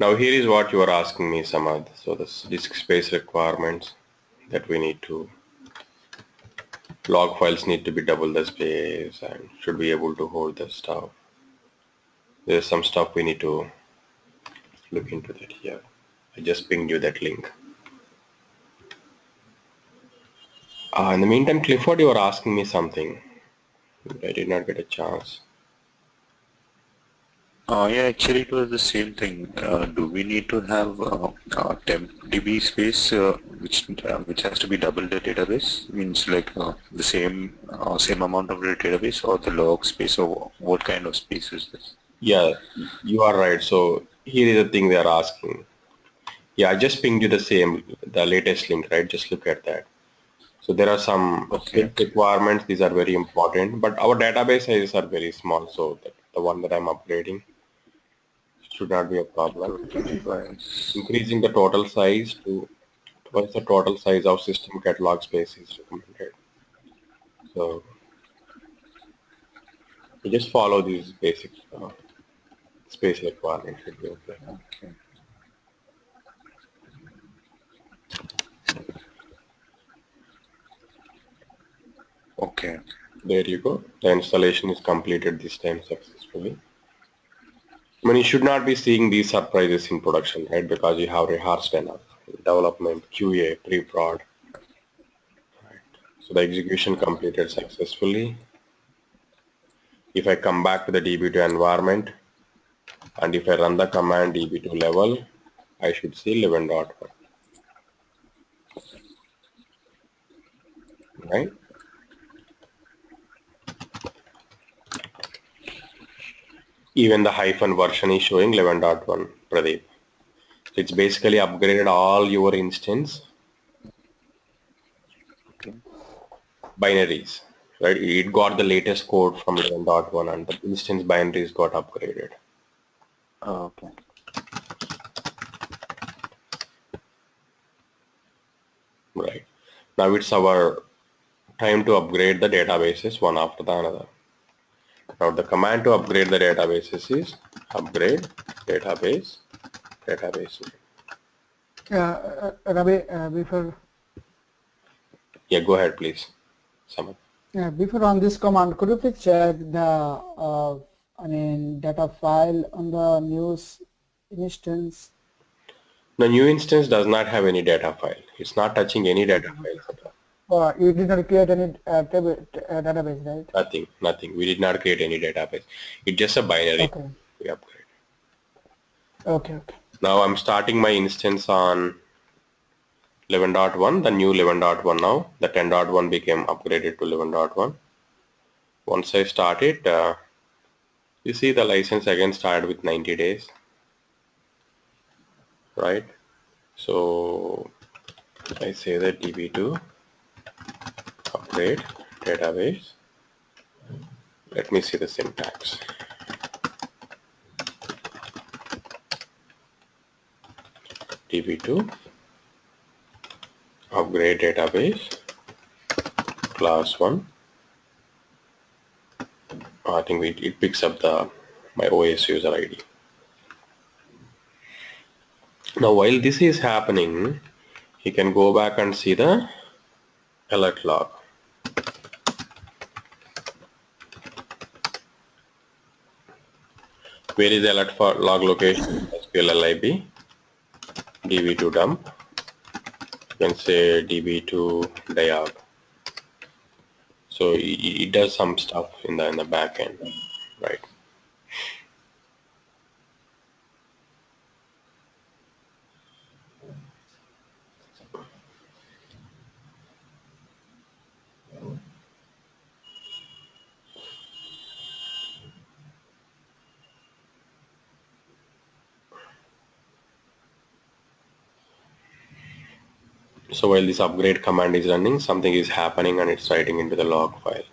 Now here is what you are asking me, Samad. So this disk space requirements that we need to, log files need to be double the space and should be able to hold the stuff. There's some stuff we need to look into that here. I just pinged you that link. In the meantime, Clifford, you were asking me something. I did not get a chance. Yeah, actually it was the same thing. Do we need to have temp DB space which has to be double the database? Means like the same amount of the database, or the log space, or what kind of space is this? Yeah, you are right. So here is the thing they are asking. Yeah, I just pinged you the latest link, right? Just look at that. So there are some Okay. space requirements. These are very important, but our database sizes are very small. So the one that I'm upgrading should not be a problem. So device. Increasing the total size to twice the total size of system catalog space is recommended. So you just follow these basic space requirements should be okay. Okay. Okay. There you go. The installation is completed this time successfully. I mean, you should not be seeing these surprises in production, right? Because you have rehearsed enough. Development, QA, pre-prod. So the execution completed successfully. If I come back to the DB2 environment, and if I run the command DB2 level, I should see 11.1, right? Even the hyphen version is showing 11.1, Pradeep. So it's basically upgraded all your instance Okay. binaries, right? It got the latest code from 11.1 and the instance binaries got upgraded. Oh, okay. Right. Now it's our time to upgrade the databases one after the another. Now the command to upgrade the databases is upgrade database. Ravi, Yeah, go ahead, please. Samad. before on this command, could you please check the data file on the news instance? The new instance does not have any data file. It's not touching any data files at all. You did not create any database, right? Nothing. We did not create any database. It's just a binary Okay. we upgrade. Okay. Now I'm starting my instance on 11.1, the new 11.1 now. The 10.1 became upgraded to 11.1. Once I start it, you see the license again started with 90 days, right? So I say that DB2 upgrade database. Let me see the syntax. DB2 upgrade database class 1. I think it picks up my OS user ID. Now while this is happening, he can go back and see the alert log. Where is the alert for log location? SQL lib db2 dump. You can say db2 diag. So it does some stuff in the back end, right? So while this upgrade command is running, something is happening and it's writing into the log file.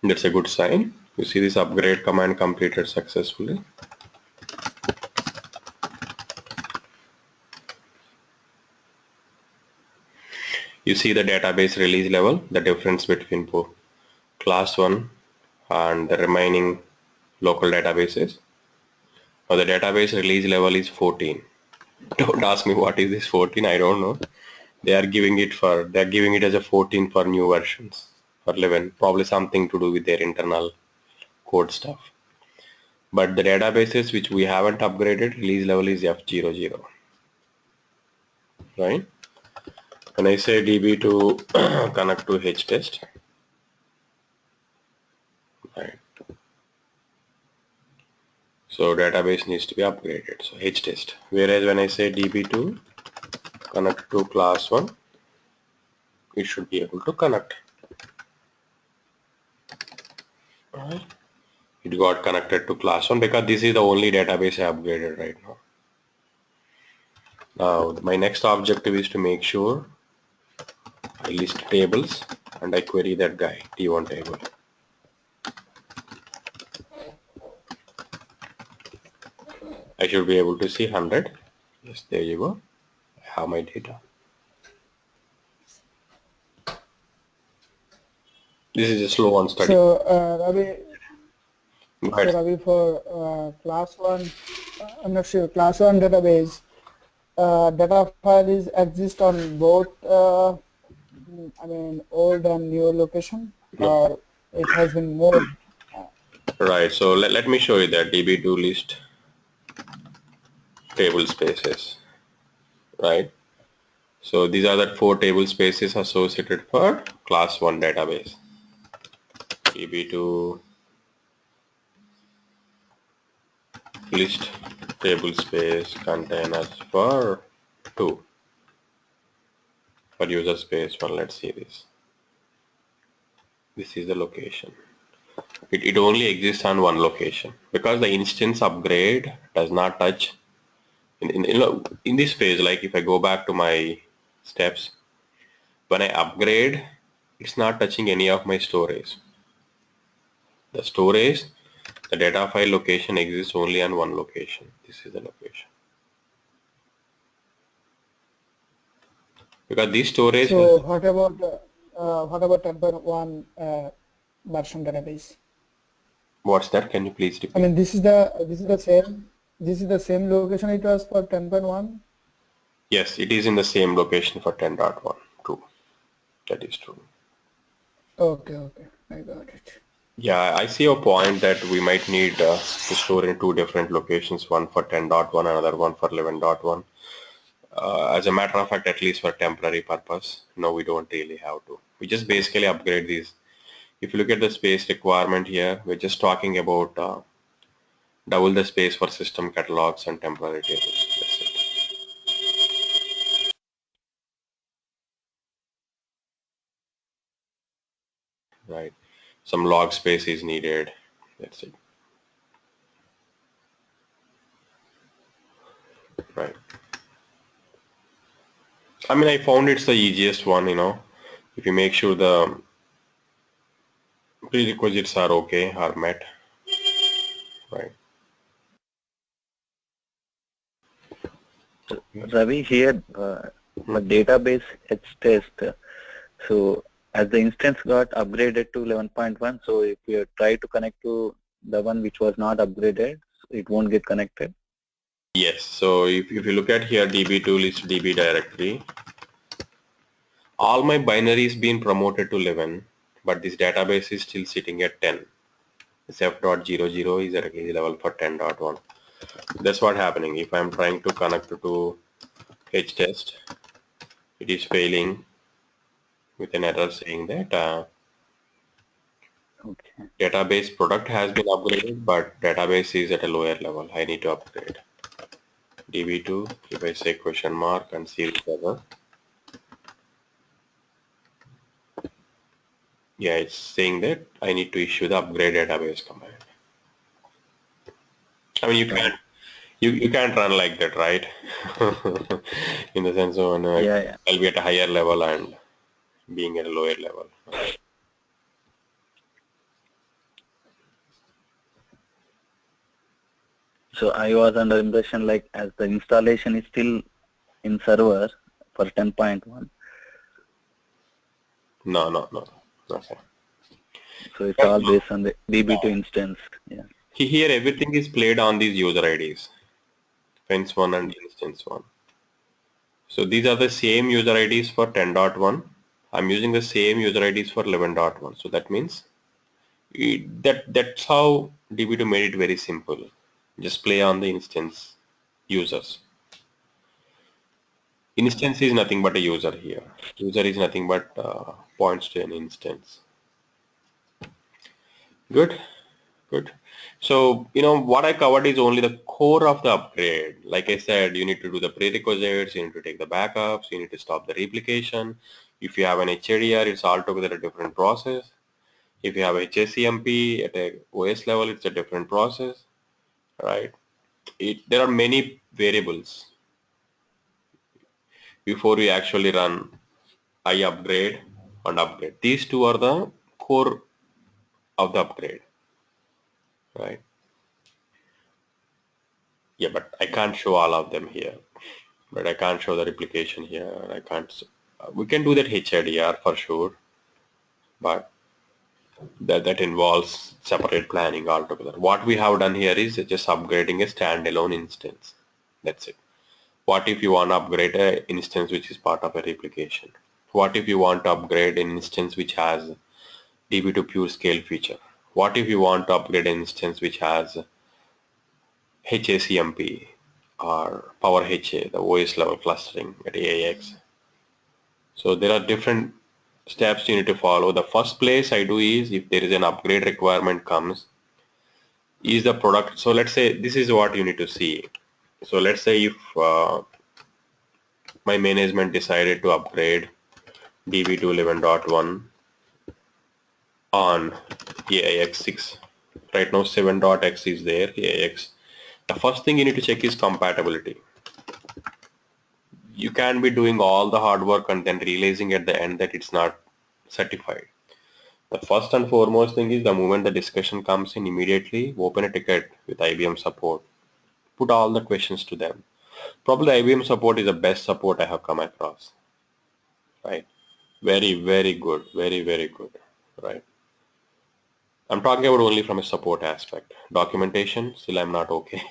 That's a good sign. You see this upgrade command completed successfully. You see the database release level, the difference between class 1 and the remaining local databases. Now the database release level is 14. Don't ask me what is this 14, I don't know. They're giving it as a 14 for new versions, for 11, probably something to do with their internal code stuff. But the databases which we haven't upgraded, release level is F00, right? When I say DB2 connect to HTest, right? So database needs to be upgraded, so HTest. Whereas when I say DB2 connect to class 1, it should be able to connect. Alright. It got connected to class 1 because this is the only database I upgraded right now. Now my next objective is to make sure I list tables and I query that guy, T1 table. I should be able to see 100. Yes, there you go. I have my data. This is a slow one study. So Ravi, for class 1, I'm not sure, class 1 database, data file is exist on both, old and new location, or it has been moved? Right, so let me show you that DB2 list table spaces, right? So these are the 4 table spaces associated for class 1 database. DB2 list table space containers for 2. For user space 1, let's see this. This is the location. It only exists on one location because the instance upgrade does not touch in this page. Like if I go back to my steps, when I upgrade, it's not touching any of my storage. The storage, the data file location exists only on one location. This is the location. Because this storage. So what about 10.1 version database? What's that? Can you please repeat? I mean, this is the same location it was for 10.1. Yes, it is in the same location for 10.1. True. That is true. Okay, I got it. Yeah, I see your point that we might need to store in 2 different locations, one for 10.1, another one for 11.1. As a matter of fact, at least for temporary purpose, no, we don't really have to. We just basically upgrade these. If you look at the space requirement here, we're just talking about double the space for system catalogs and temporary tables. That's it. Right. Some log space is needed. That's it. Right. I mean, I found it's the easiest one, if you make sure the prerequisites are okay, are met. Right. Ravi, here the database HTest. So as the instance got upgraded to 11.1, so if you try to connect to the one which was not upgraded, it won't get connected. Yes. So if you look at here, DB2 list DB directory, all my binaries been promoted to 11, but this database is still sitting at 10. This F.00 is a release level for 10.1. That's what happening. If I'm trying to connect to HTest, it is failing with an error saying that database product has been upgraded, but database is at a lower level. I need to upgrade. DB2, if I say question mark and series error, yeah, it's saying that I need to issue the upgrade database command. I mean, you can't run like that, right? In the sense of I'll be at a higher level and being at a lower level. So I was under impression like as the installation is still in server for 10.1. No. Okay. So it's all based on the DB2 instance. Yeah. Here everything is played on these user IDs, fence 1 and instance 1. So these are the same user IDs for 10.1. I'm using the same user IDs for 11.1. So that means that's how DB2 made it very simple. Just play on the instance users. Instance is nothing but a user here. User is nothing but points to an instance. Good. So, what I covered is only the core of the upgrade. Like I said, you need to do the prerequisites, you need to take the backups, you need to stop the replication. If you have an HADR, it's altogether a different process. If you have HACMP at a OS level, it's a different process, right? There are many variables before we actually run I upgrade and upgrade. These two are the core of the upgrade, right? Yeah, but I can't show all of them here. But I can't show the replication here. I can't. We can do that HADR for sure, but that involves separate planning altogether. What we have done here is just upgrading a standalone instance. That's it. What if you want to upgrade an instance which is part of a replication? What if you want to upgrade an instance which has DB2 pure scale feature? What if you want to upgrade an instance which has HACMP or Power HA, the OS level clustering at AIX? So there are different steps you need to follow. The first place I do is if there is an upgrade requirement comes, is the product. So let's say this is what you need to see. So let's say if my management decided to upgrade DB2 11.1 on AIX6. Right now 7.x is there, AIX. The first thing you need to check is compatibility. You can be doing all the hard work and then realizing at the end that it's not certified. The first and foremost thing is the moment the discussion comes in, immediately open a ticket with IBM support. Put all the questions to them. Probably IBM support is the best support I have come across. Right? Very good. Very good. Right? I'm talking about only from a support aspect. Documentation, still I'm not okay.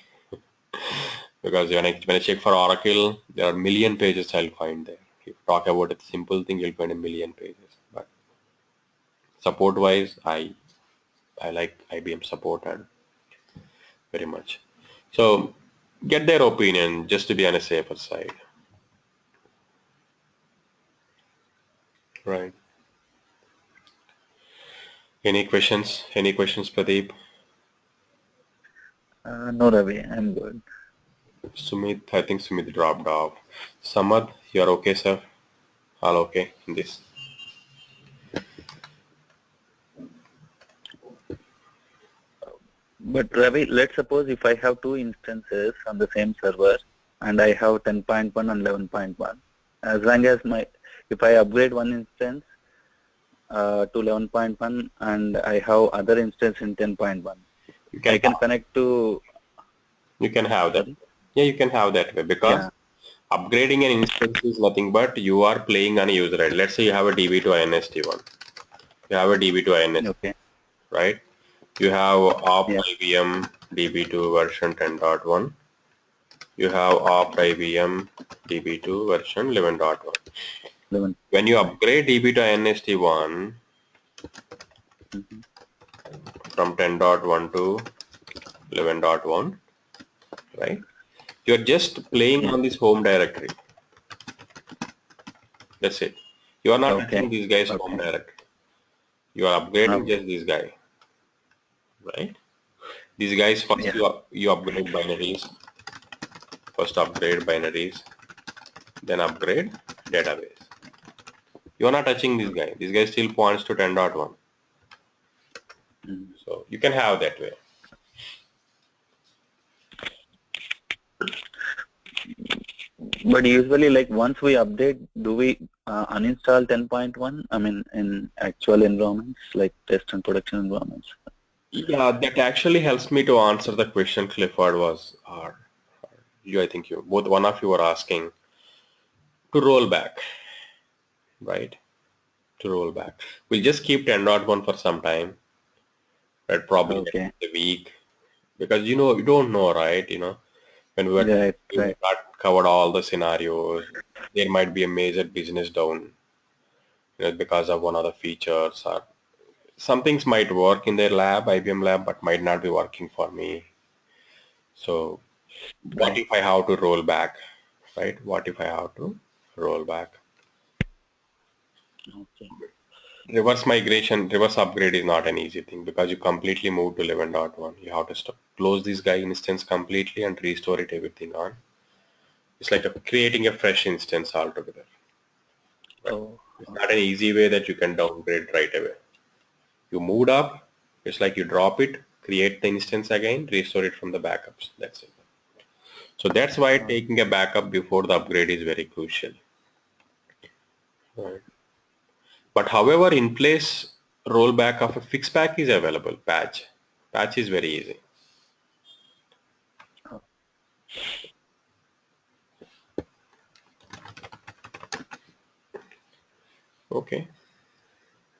Because when I check for Oracle, there are a million pages I'll find there. If you talk about a simple thing, you'll find a million pages. But support wise, I like IBM support and very much. So get their opinion just to be on a safer side. Right. Any questions? Any questions, Pradeep? No, Ravi, I'm good. Sumit, I think Sumit dropped off. Samad, you're okay, sir? All okay in this? But Ravi, let's suppose if I have two instances on the same server and I have 10.1 and 11.1, as long as if I upgrade one instance to 11.1 and I have other instance in 10.1, I can connect to. You can have that. Yeah, you can have that way because upgrading an instance is nothing but you are playing on a user ID. Let's say you have a DB2 INST1. You have a DB2 INST, Okay. right? You have op IBM DB2 version 10.1. You have op IBM DB2 version 11.1. When you upgrade DB2 INST1 from 10.1 to 11.1, right? You're just playing on this home directory. That's it. You are not touching this guy's home directory. You are upgrading just this guy, right? These guys first you upgrade binaries. First upgrade binaries, then upgrade database. You are not touching this guy. This guy still points to 10.1. So you can have that way. But usually, like once we update, do we uninstall 10.1? I mean, in actual environments, like test and production environments. Yeah, that actually helps me to answer the question Clifford was, you, I think you, both one of you were asking to roll back, right? To roll back. We'll just keep 10.1 for some time, right? Probably Okay. a week, because you don't know, right? When Right, we right. not covered all the scenarios, there might be a major business down, because of one of the features, or some things might work in their lab, IBM lab, but might not be working for me. So what Right. if I have to roll back, right? What if I have to roll back? Okay. Reverse migration, reverse upgrade is not an easy thing because you completely move to 11.1. You have to close this guy instance completely and restore it everything on. It's like creating a fresh instance altogether. Right? Oh, It's not an okay. easy way that you can downgrade right away. You moved up, it's like you drop it, create the instance again, restore it from the backups. That's it. So that's why Oh, taking a backup before the upgrade is very crucial. Right. But however, in place rollback of a fix pack is available. Patch is very easy. oh. Okay,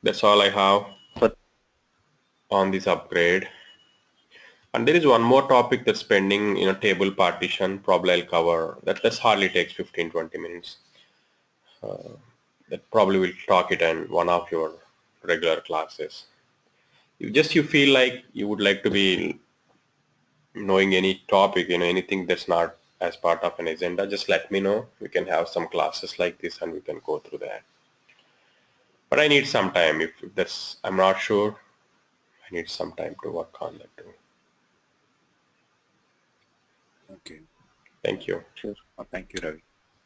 that's all I have For on this upgrade. And there is one more topic that's pending, table partition. Probably I'll cover that. That's hardly takes 15-20 minutes. That probably will talk it in one of your regular classes. You feel like you would like to be knowing any topic, anything that's not as part of an agenda, just let me know. We can have some classes like this and we can go through that. But I need some time. If that's, I'm not sure. I need some time to work on that too. Okay. Thank you. sure. Thank you, Ravi.